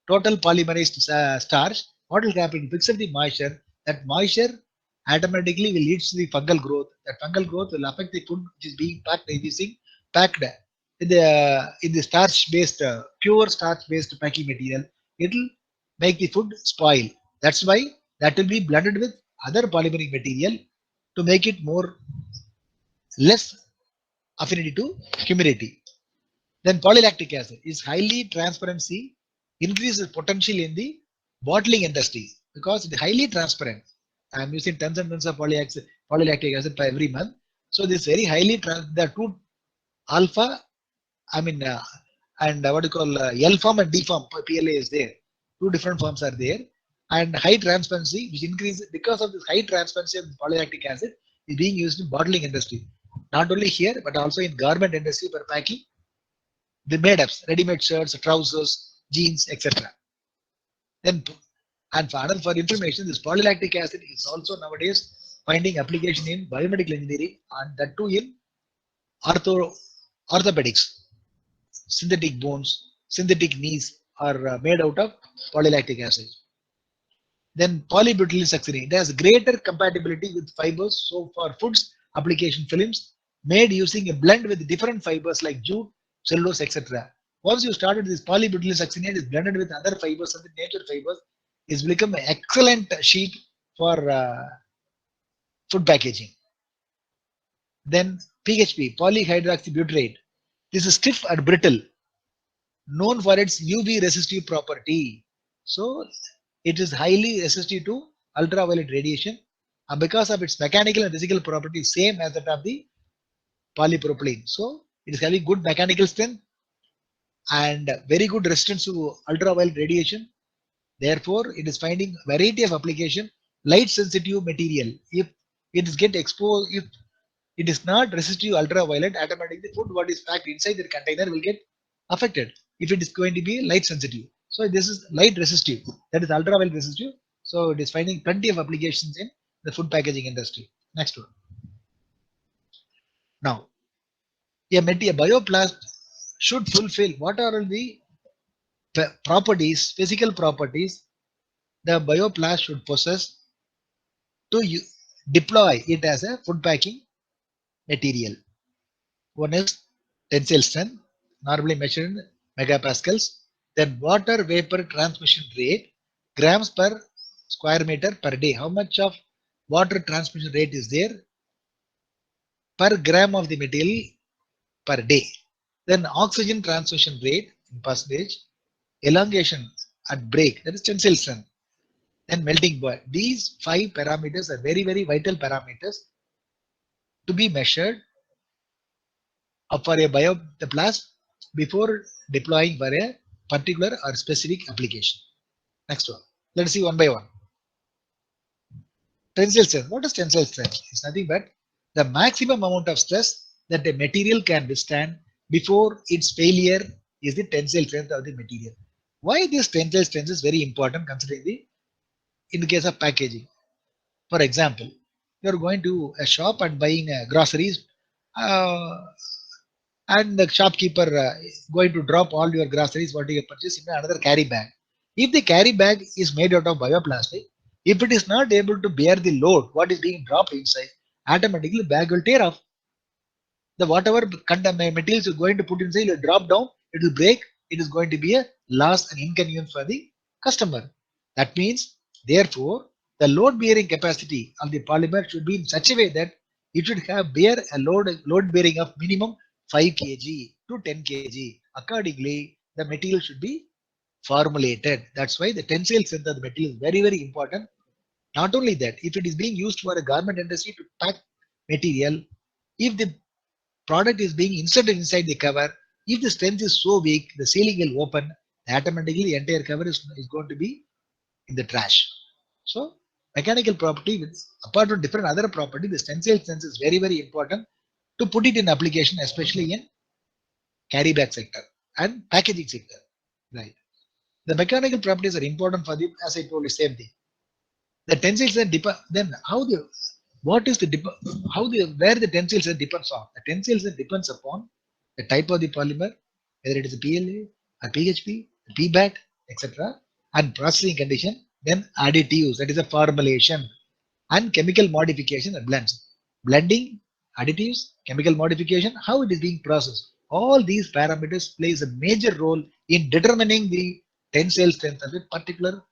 total polymerized starch, what will happen? It picks up the moisture. That moisture automatically will lead to the fungal growth. That fungal growth will affect the food which is being packed in the starch based pure starch based packing material. It will make the food spoil. That's why that will be blended with other polymeric material to make it more less affinity to humidity. Then polylactic acid is highly transparency, increases potential in the bottling industry because it is highly transparent. I am using tons and tons of polylactic acid per every month. So this very highly the two alpha, I mean, and what you call L form and D form PLA is there. Two different forms are there, and high transparency, which increases because of this high transparency of polylactic acid, is being used in bottling industry. Not only here, but also in garment industry for packing the made-ups, ready-made shirts, trousers, jeans, etc. Then, and for information, this polylactic acid is also nowadays finding application in biomedical engineering and that too in orthopedics. Synthetic bones, synthetic knees are made out of polylactic acid. Then polybutylene succinate, it has greater compatibility with fibers. So for foods application films made using a blend with different fibers like jute, cellulose, etc. Once you started this polybutylene succinate is blended with other fibers and the nature fibers, is become an excellent sheet for food packaging. Then PHP, polyhydroxybutyrate. This is stiff and brittle, known for its UV resistive property. So it is highly resistive to ultraviolet radiation and because of its mechanical and physical properties same as that of the polypropylene. So it is having good mechanical strength and very good resistance to ultraviolet radiation. Therefore, it is finding variety of application, light sensitive material. If it is get exposed, if it is not resistive ultraviolet, automatically the food what is packed inside the container will get affected if it is going to be light sensitive. So this is light resistive, that is ultraviolet resistive. So it is finding plenty of applications in the food packaging industry. Next one. Now, a bioplast should fulfill what are the properties, physical properties the bioplast should possess to deploy it as a food packing material. One is tensile strength, normally measured in megapascals. Then water vapor transmission rate, grams per square meter per day. How much of water transmission rate is there per gram of the material per day? Then oxygen transmission rate in percentage, elongation at break, that is tensile strength, then melting point. These 5 parameters are very, very vital parameters to be measured for a bioplast before deploying for a particular or specific application. Next one. Let's see one by one. Tensile strength. What is tensile strength? It's nothing but the maximum amount of stress that a material can withstand before its failure is the tensile strength of the material. Why this tensile strength is very important considering in the case of packaging. For example, you're going to a shop and buying groceries, uh, and the shopkeeper going to drop all your groceries what you purchase in another carry bag. If the carry bag is made out of bioplastic, if it is not able to bear the load what is being dropped inside, automatically bag will tear off. The whatever materials you're going to put inside will drop down, it will break, it is going to be a loss and inconvenience for the customer. That means, therefore, the load bearing capacity of the polymer should be in such a way that it should have bear a load bearing of minimum 5 kg to 10 kg. Accordingly, the material should be formulated. That's why the tensile strength of the material is very, very important. Not only that, if it is being used for a garment industry to pack material, if the product is being inserted inside the cover, if the strength is so weak, the sealing will open, automatically the entire cover is going to be in the trash. So mechanical property, with apart from different other property, the tensile strength is very, very important to put it in application, especially in carry bag sector and packaging sector. Right. The mechanical properties are important for the, as I told you, same thing. The tensile strength then how the what is the how the where the tensile strength depends on? The tensile strength depends upon the type of the polymer, whether it is a PLA, a PHP, a PBAT, etc., and processing condition. Then additives, that is a formulation, and chemical modification and blends. Blending, additives, chemical modification, how it is being processed. All these parameters plays a major role in determining the tensile strength of a particular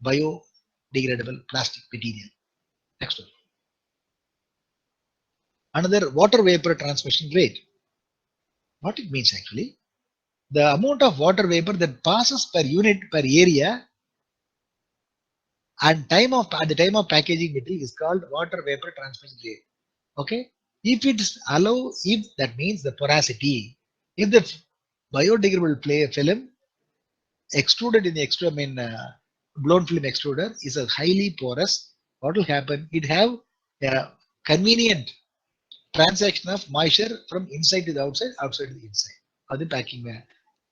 biodegradable plastic material. Next one. Another, water vapor transmission rate. What it means actually, the amount of water vapor that passes per unit per area and at the time of packaging material is called water vapor transmission rate. Okay, if that means the porosity. If the biodegradable film extruded in the blown film extruder is a highly porous, what will happen? It have a convenient transaction of moisture from inside to the outside, outside to the inside of the packing bag,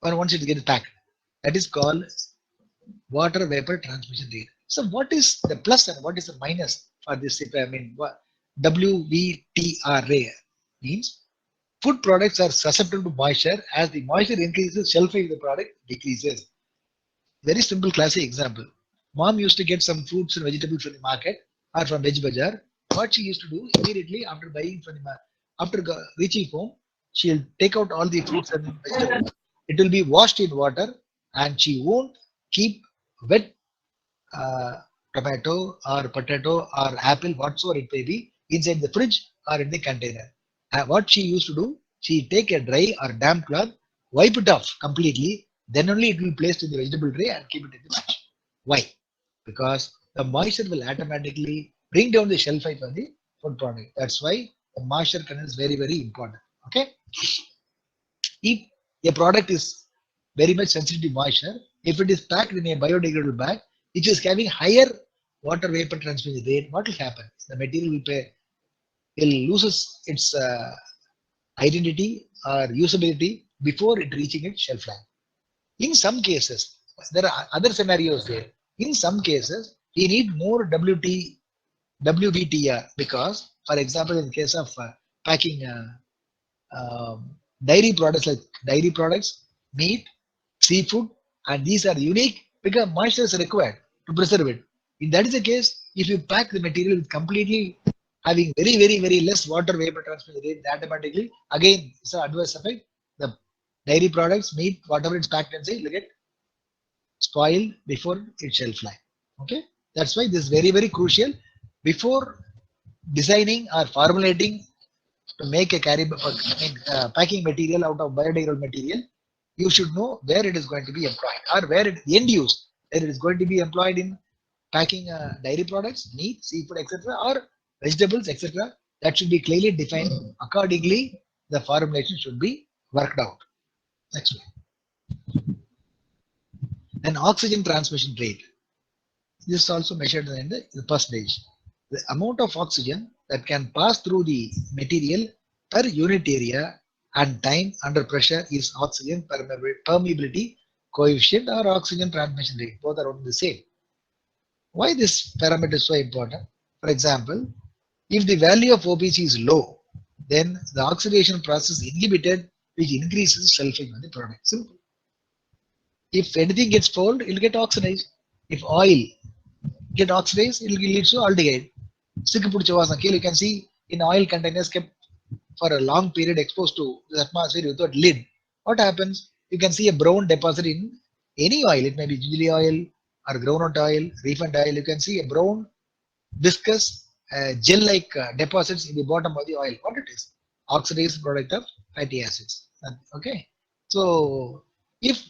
or once it gets packed. That is called water vapor transmission rate. So what is the plus and what is the minus for this? WVTR rate means food products are susceptible to moisture. As the moisture increases, shelf life of the product decreases. Very simple classic example. Mom used to get some fruits and vegetables from the market or from Veg Bazaar. What she used to do immediately after buying from the market, after reaching home, she'll take out all the fruits and vegetables. It will be washed in water and she won't keep wet tomato or potato or apple, whatsoever it may be, inside the fridge or in the container. What she used to do, she take a dry or damp cloth, wipe it off completely, then only it will be placed in the vegetable tray and keep it in the fridge. Why? Because the moisture will automatically bring down the shelf life of the food product. That's why the moisture content is very, very important. Okay. If a product is very much sensitive to moisture, if it is packed in a biodegradable bag, which is having higher water vapor transmission rate, what will happen? The material will loses its identity or usability before it reaching its shelf life. In some cases, there are other scenarios there. In some cases, we need more WVTR because, for example, in case of packing dairy products like dairy products, meat, seafood, and these are unique because moisture is required to preserve it. If that is the case, if you pack the material with completely having very, very, very less water vapor transmission rate, automatically, again, it's an adverse effect. The dairy products, meat, whatever it's packed inside, will get spoil before its shelf life. Okay, that's why this is very, very crucial. Before designing or formulating to make a packing material out of biodegradable material, you should know where it is going to be employed or where it end use, whether it is going to be employed in packing dairy products, meat, seafood, etc., or vegetables, etc. That should be clearly defined. Accordingly, the formulation should be worked out. Next one. An oxygen transmission rate. This is also measured in the percentage. The amount of oxygen that can pass through the material per unit area and time under pressure is oxygen permeability coefficient or oxygen transmission rate. Both are the same. Why this parameter is so important? For example, if the value of OPC is low, then the oxidation process is inhibited, which increases shelfing of the product. Simple. If anything gets fold, it will get oxidized. If oil get oxidized, it will lead to aldehyde. You can see in oil containers kept for a long period exposed to the atmosphere without lid. What happens? You can see a brown deposit in any oil. It may be gingerly oil or groundnut oil, refined oil. You can see a brown, viscous, gel-like deposits in the bottom of the oil. What it is? Oxidized product of fatty acids. Okay. So if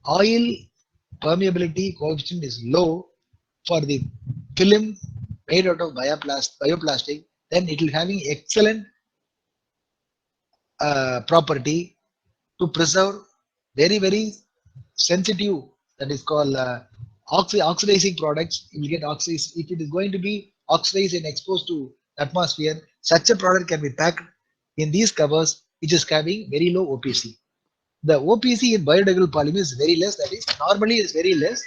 oil permeability coefficient is low for the film made out of bioplastic, then it will having excellent property to preserve very, very sensitive, that is called oxidizing products. You will get oxidized. If it is going to be oxidized and exposed to atmosphere, such a product can be packed in these covers, which is having very low OPC. The OPC in biodegradable polymer is very less. That is, normally is very less.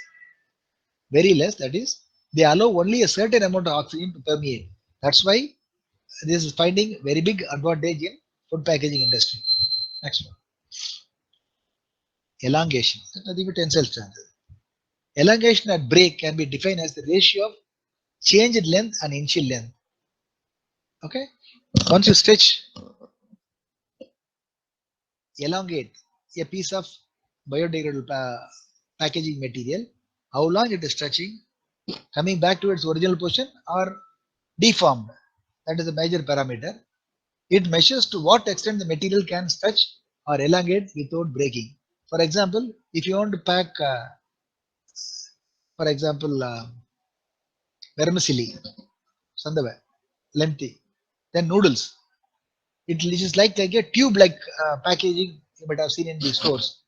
Very less. That is, they allow only a certain amount of oxygen to permeate. That's why this is finding very big advantage in food packaging industry. Next one. Elongation. Nothing but tensile strength. Elongation at break can be defined as the ratio of change in length and initial length. Okay. Once you stretch, elongate a piece of biodegradable packaging material, how long it is stretching, coming back to its original position or deformed. That is a major parameter. It measures to what extent the material can stretch or elongate without breaking. For example, if you want to pack, for example, vermicelli, sandava, lengthy, then noodles. It is like a tube-like packaging you might have seen in the stores.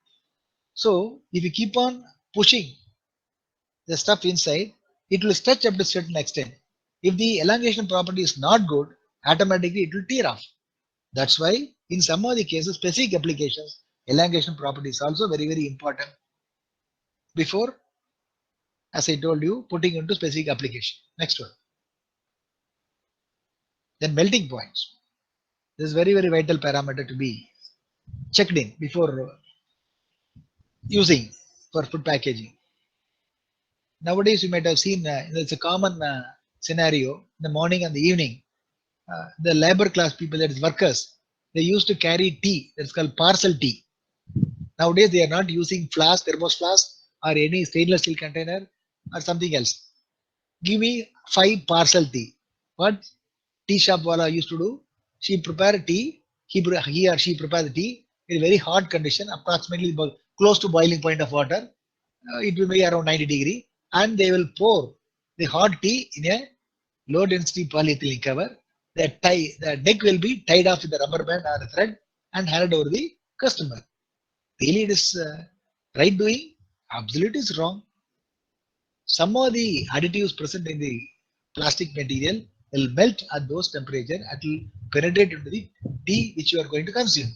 So if you keep on pushing the stuff inside, it will stretch up to a certain extent. If the elongation property is not good, automatically it will tear off. That's why in some of the cases, specific applications, elongation property is also very, very important before, as I told you, putting into specific application. Next one. Then melting points. This is very, very vital parameter to be checked in before using for food packaging. Nowadays, you might have seen it's a common scenario in the morning and the evening. The labor class people, that is workers, they used to carry tea. That's called parcel tea. Nowadays, they are not using flask, thermos flask, or any stainless steel container or something else. Give me 5 parcel tea. What tea shop wala used to do? She prepare tea. He or she prepare the tea in very hot condition, approximately close to boiling point of water. It will be around 90 degree, and they will pour the hot tea in a low density polyethylene cover. The neck will be tied off with a rubber band or a thread and handed over the customer. Really, it is right doing? Absolutely is wrong. Some of the additives present in the plastic material will melt at those temperature and will penetrate into the tea which you are going to consume.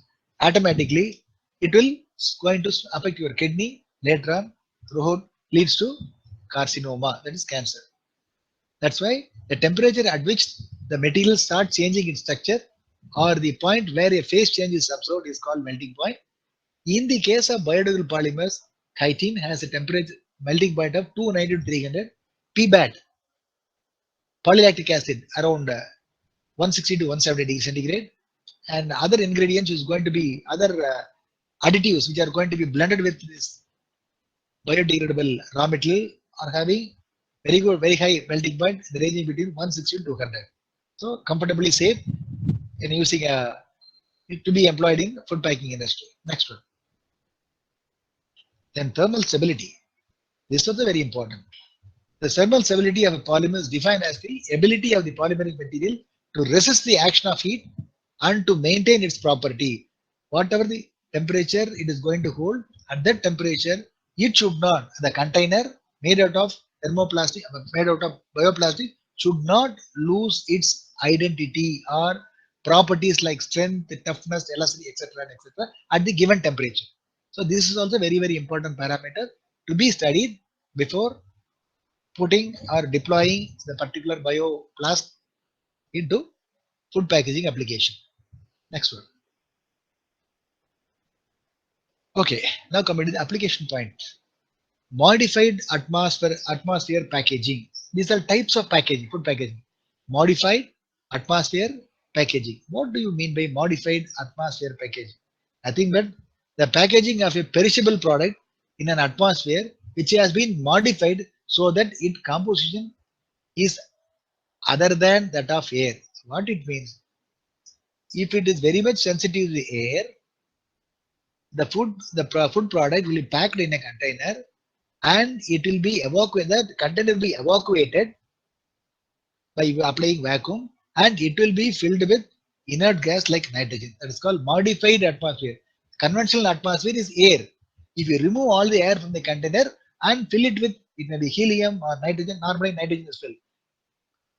Automatically, it will going to affect your kidney later on, throughout, leads to carcinoma, that is cancer. That's why the temperature at which the material starts changing its structure or the point where a phase change is observed is called melting point. In the case of biodegradable polymers, chitin has a temperature melting point of 290 to 300. PBAT, polylactic acid, around 160 to 170 degrees centigrade, and other ingredients is going to be other additives which are going to be blended with this biodegradable raw material are having very good, very high melting point, ranging between 160 to 200. So comfortably safe in using to be employed in food packing industry. Next one. Then thermal stability. This was very important. The thermal stability of a polymer is defined as the ability of the polymeric material to resist the action of heat and to maintain its property. Whatever the temperature it is going to hold, at that temperature, it should not, the container made out of thermoplastic, made out of bioplastic, should not lose its identity or properties like strength, toughness, elasticity, etc., at the given temperature. So this is also very, very important parameter to be studied before putting or deploying the particular bioplast into food packaging application. Next one. Okay, now coming to the application point. Modified atmosphere packaging. These are types of packaging, food packaging. Modified atmosphere packaging. What do you mean by modified atmosphere packaging? I think that the packaging of a perishable product in an atmosphere which has been modified so that its composition is other than that of air. What it means? If it is very much sensitive to the air, the food product will be packed in a container and it will be evacuated. The container will be evacuated by applying vacuum and it will be filled with inert gas like nitrogen. That is called modified atmosphere. Conventional atmosphere is air. If you remove all the air from the container and fill it with it may be helium or nitrogen, normally nitrogen is filled.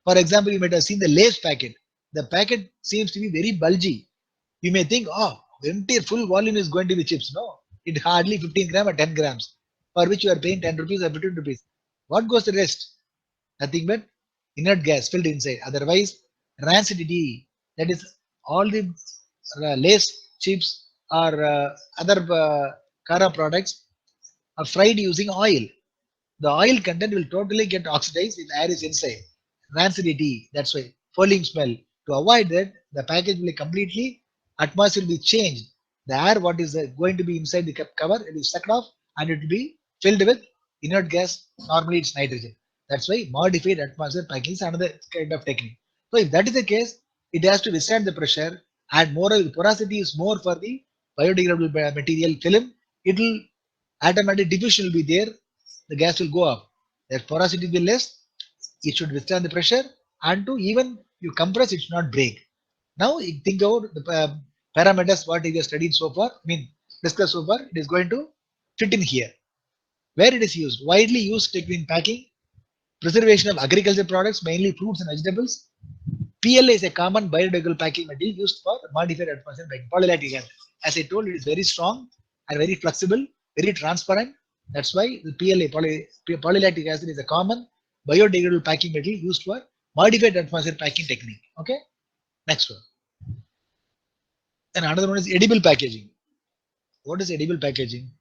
For example, you might have seen the Lay's packet. The packet seems to be very bulgy. You may think, oh, empty full volume is going to be chips. No, it hardly 15 grams or 10 grams, for which you are paying 10 rupees or 15 rupees. What goes the rest? Nothing but inert gas filled inside. Otherwise, rancidity, that is all the Lay's chips or other Kara products are fried using oil. The oil content will totally get oxidized if air is inside. Rancidity, that's why. Fouling smell. To avoid that, the package will be completely, atmosphere will be changed. The air, what is going to be inside the cover, it is sucked off and it will be filled with inert gas. Normally, it's nitrogen. That's why modified atmosphere packing is another kind of technique. So, if that is the case, it has to withstand the pressure and more porosity is more for the biodegradable material film. It will automatic diffusion will be there, the gas will go up. Their porosity will be less, it should withstand the pressure, and to even you compress, it should not break. Now, you think about the parameters what you have studied so far, discussed so far, it is going to fit in here. Where it is used, widely used technique in packing, preservation of agriculture products, mainly fruits and vegetables. PLA is a common biodegradable packing material used for modified atmosphere packing. Polylactic acid. As I told you, it is very strong and very flexible, very transparent. That's why the polylactic acid is a common biodegradable packing material used for modified atmosphere packing technique. Okay, next one. And another one is edible packaging. What is edible packaging?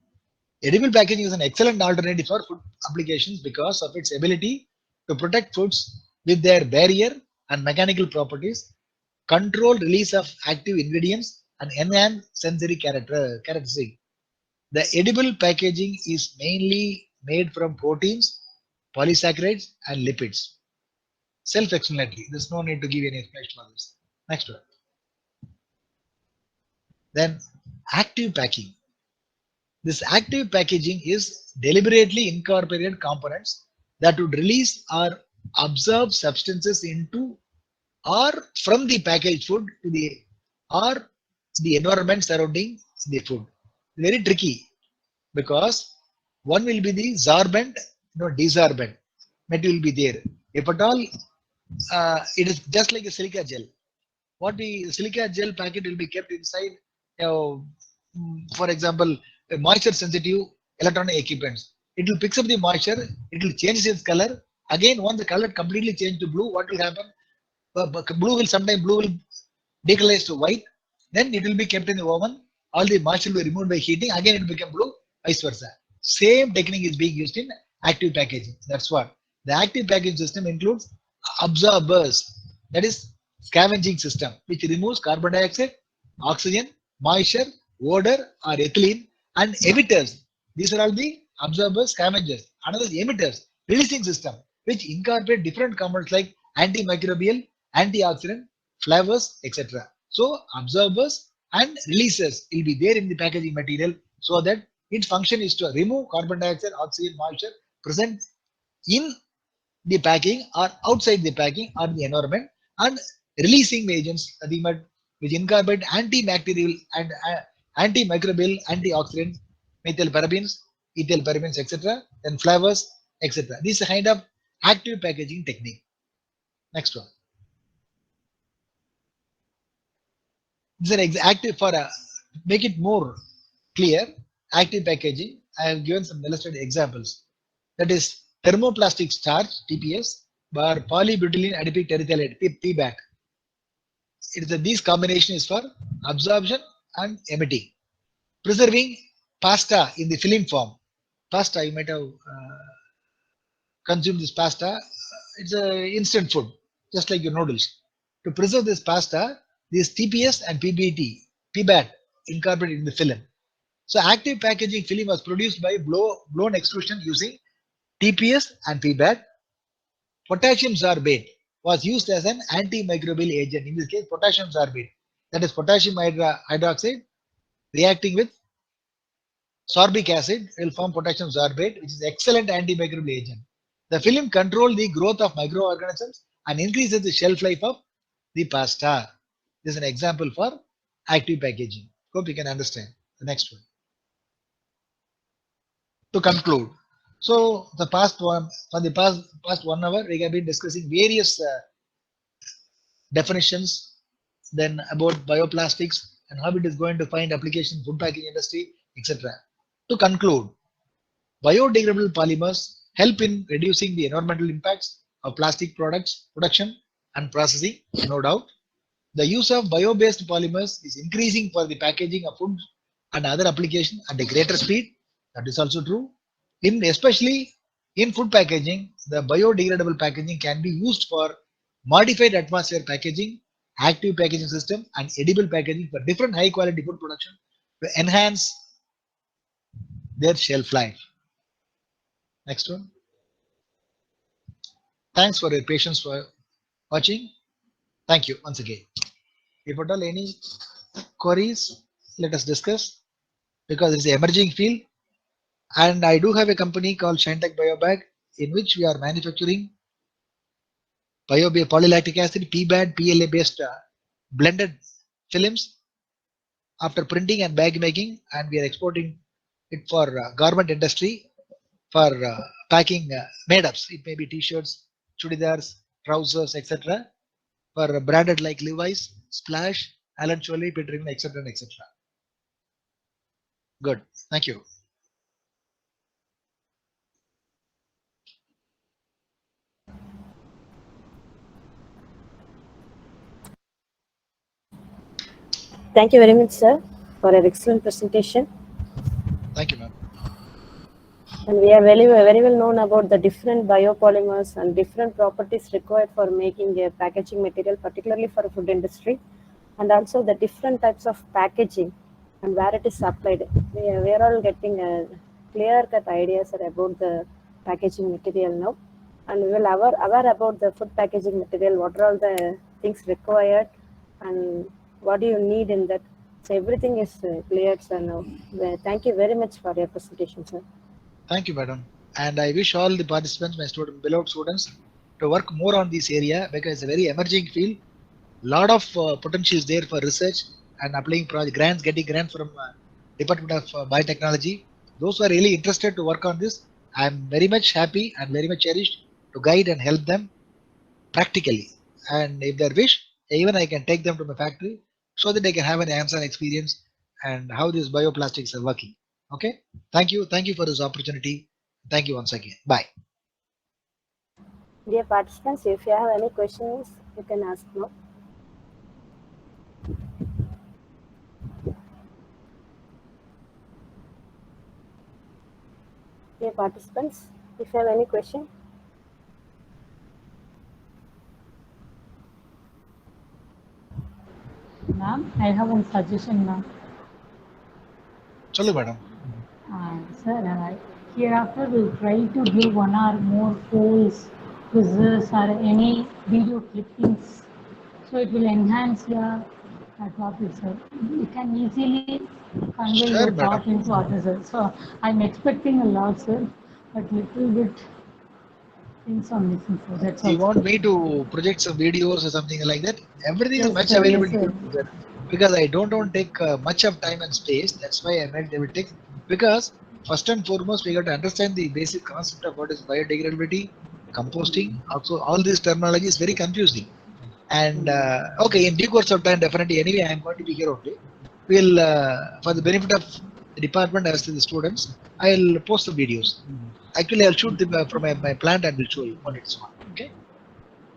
Edible packaging is an excellent alternative for food applications because of its ability to protect foods with their barrier and mechanical properties, control release of active ingredients, and enhance sensory characteristic. The edible packaging is mainly made from proteins, polysaccharides, and lipids. Self-explanatory. There's no need to give any explanation for this. Next one. Then active packing. This active packaging is deliberately incorporated components that would release or absorb substances into or from the packaged food to the environment surrounding the food. Very tricky because one will be the sorbent, desorbent material will be there. If at all, it is just like a silica gel. What the silica gel packet will be kept inside, for example, moisture sensitive electronic equipments. It will pick up the moisture, it will change its color. Again, once the color completely changed to blue, what will happen? Blue will decolorize to white. Then it will be kept in the oven. All the moisture will be removed by heating. Again, it will become blue, vice versa. Same technique is being used in active packaging. That's what. The active packaging system includes absorbers, that is scavenging system, which removes carbon dioxide, oxygen, moisture, odor, or ethylene, and emitters. These are all the absorbers, scavengers, another is emitters, releasing system, which incorporate different components like antimicrobial, antioxidant, flavors, etc. So absorbers and releasers will be there in the packaging material so that its function is to remove carbon dioxide, oxygen, moisture present in the packing or outside the packing or the environment, and releasing agents which incorporate antibacterial and antimicrobial, antioxidant, methyl parabens, ethyl parabens, etc. Then flavors, etc. This is a kind of active packaging technique. Next one. This is an active for make it more clear. Active packaging. I have given some illustrated examples. That is thermoplastic starch (TPS) or polybutylene adipic terephthalate (PBAT). These combination is for absorption and emitting. Preserving pasta in the film form. Pasta, you might have consumed this pasta. It's a instant food, just like your noodles. To preserve this pasta, these TPS and PBAT incorporated in the film. So active packaging film was produced by blown extrusion using TPS and PBAT. Potassium sorbate was used as an antimicrobial agent. In this case, potassium sorbate, that is potassium hydroxide reacting with sorbic acid will form potassium sorbate, which is excellent antimicrobial agent. The film controls the growth of microorganisms and increases the shelf life of the pasta. This is an example for active packaging. Hope you can understand. The next one. To conclude, so the past 1 hour we have been discussing various definitions, then about bioplastics and how it is going to find application in food packaging industry, etc. To conclude, biodegradable polymers help in reducing the environmental impacts of plastic products production and processing, no doubt. The use of bio-based polymers is increasing for the packaging of food and other applications at a greater speed. That is also true. Especially in food packaging, the biodegradable packaging can be used for modified atmosphere packaging, active packaging system, and edible packaging for different high quality food production to enhance their shelf life. Next one. Thanks for your patience for watching. Thank you once again. If at all any queries, let us discuss, because it's an emerging field. And I do have a company called Shintech Biobag, in which we are manufacturing polylactic acid, PBAT, PLA based blended films after printing and bag making, and we are exporting it for garment industry for packing made-ups. It may be t-shirts, chudidars, trousers, etc. for branded like Levi's, Splash, Alan Chole, Peter, etc. etc. Good. Thank you. Thank you very much, sir, for an excellent presentation. Thank you, ma'am. And we are very well known about the different biopolymers and different properties required for making a packaging material, particularly for food industry, and also the different types of packaging and where it is applied. We are all getting a clear-cut ideas about the packaging material now, and we will aware about the food packaging material, what are all the things required, and what do you need in that. So everything is clear, sir, now. Thank you very much for your presentation, sir. Thank you, madam. And I wish all the participants, my beloved students, to work more on this area, because it's a very emerging field. Lot of potential is there for research and applying grants, getting grants from Department of Biotechnology. Those who are really interested to work on this, I'm very much happy and very much cherished to guide and help them practically. And if they wish, even I can take them to my factory so that they can have an hands-on experience and how these bioplastics are working. Okay. Thank you. Thank you for this opportunity. Thank you once again. Bye. Dear participants, if you have any questions, you can ask now. Dear participants, if you have any question. Ma'am, I have one suggestion, ma'am. Hello, madam. Sir, Hereafter, we'll try to give one or more polls, quizzes, or any video clippings. So it will enhance your topic, sir. You can easily convey your Sure, madam. thought into others, sir. So I'm expecting a lot, sir, but little bit things are missing, sir. That's all. You want me to project some videos or something like that? Everything is Yes, much sir. available Yes, to sir. you, sir. Because I don't want to take much of time and space. That's why I made it take. Because first and foremost, we got to understand the basic concept of what is biodegradability, composting. Also, all this terminology is very confusing. And okay, in due course of time, definitely. Anyway, I am going to be here only. We'll, for the benefit of the department as to the students, I'll post the videos. Actually, I'll shoot them from my plant and will show you on its own. Okay.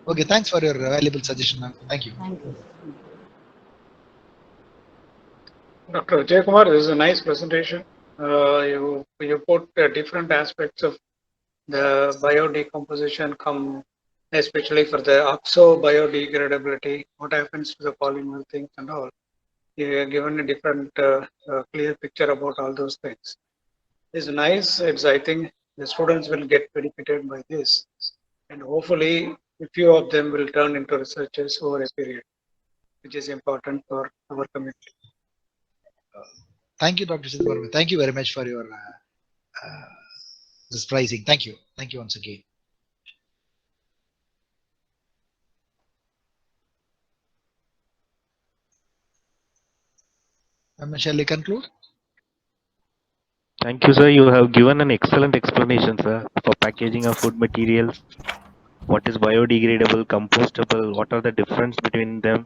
Okay, thanks for your valuable suggestion, ma'am. Thank you. Thank you. Dr. Vijay Kumar, this is a nice presentation. You put different aspects of the biodecomposition, especially for the oxo biodegradability, what happens to the polymer things and all. You have given a different clear picture about all those things. It's nice. I think the students will get benefited by this, and hopefully a few of them will turn into researchers over a period, which is important for our community. Thank you, Dr. Sidharma. Thank you very much for your this pricing. Thank you. Thank you once again. Shall we conclude? Thank you, sir. You have given an excellent explanation, sir, for packaging of food materials. What is biodegradable, compostable? What are the difference between them?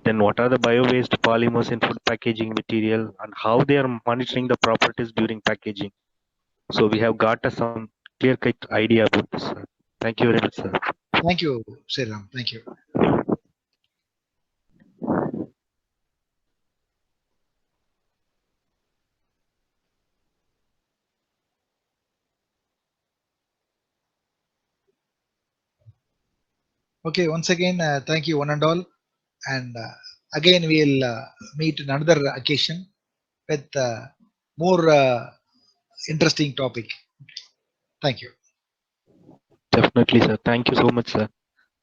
Then what are the bio-based polymers in food packaging material and how they are monitoring the properties during packaging? So we have got some clear-cut idea about this, sir. Thank you very much, sir. Thank you, Sriram. Thank you. Okay, once again, thank you one and all. And again, we'll meet another occasion with more interesting topic. Thank you. Definitely, sir. Thank you so much, sir.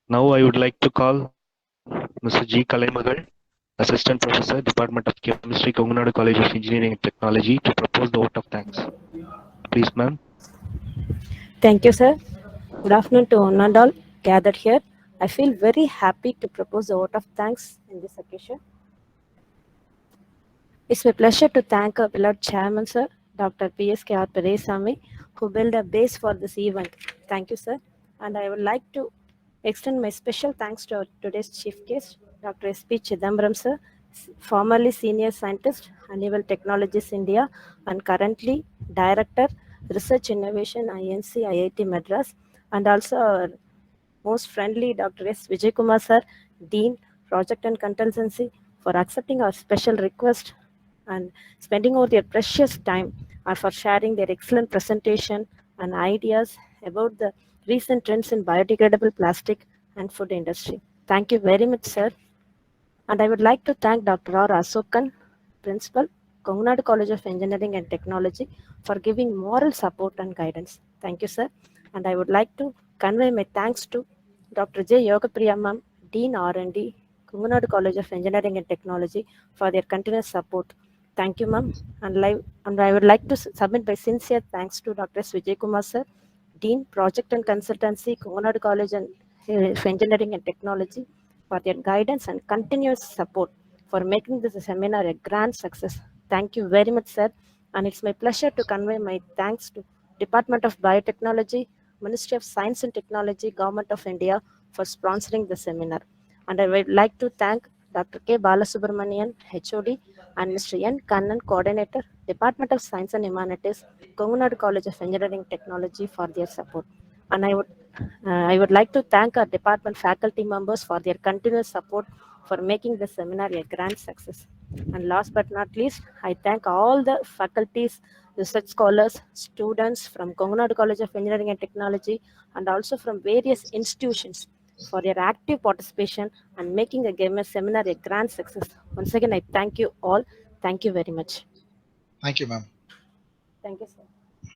Now I would like to call Mr. G. Kalaimagal, Assistant Professor, Department of Chemistry, Kongunadu College of Engineering and Technology, to propose the vote of thanks. Please, ma'am. Thank you, sir. Good afternoon to one and all gathered here. I feel very happy to propose a vote of thanks in this occasion. It's my pleasure to thank our beloved chairman, sir, Dr. P.S.K.R. Peresami, who built a base for this event. Thank you, sir. And I would like to extend my special thanks to our today's chief guest, Dr. S.P. Chidambaram, sir, formerly Senior Scientist, Honeywell Technologies India, and currently Director, Research Innovation, INC, IIT Madras, and also our most friendly Dr. S. Vijay Kumar, sir, Dean, Project and Consultancy, for accepting our special request and spending over their precious time and for sharing their excellent presentation and ideas about the recent trends in biodegradable plastic and food industry. Thank you very much, sir. And I would like to thank Dr. R. Asokan, Principal, Kongunadu College of Engineering and Technology, for giving moral support and guidance. Thank you, sir. And I would like to convey my thanks to Dr. J. Yogapriya Ma'am, Dean R&D, Kongunadu College of Engineering and Technology, for their continuous support. Thank you, ma'am. And I would like to submit my sincere thanks to Dr. S. Vijay Kumar, sir, Dean, Project and Consultancy, Kongunadu College of Engineering and Technology, for their guidance and continuous support for making this seminar a grand success. Thank you very much, sir. And it's my pleasure to convey my thanks to Department of Biotechnology, Ministry of Science and Technology, Government of India, for sponsoring the seminar. And I would like to thank Dr. K. Balasubramanian, HOD, and Mr. N. Kannan, Coordinator, Department of Science and Humanities, Kongunadu College of Engineering and Technology, for their support. And I would like to thank our department faculty members for their continuous support for making the seminar a grand success. And last but not least, I thank all the faculties, research scholars, students from Kongunadu College of Engineering and Technology, and also from various institutions for their active participation and making the GAMES seminar a grand success. Once again, I thank you all. Thank you very much. Thank you, ma'am. Thank you, sir.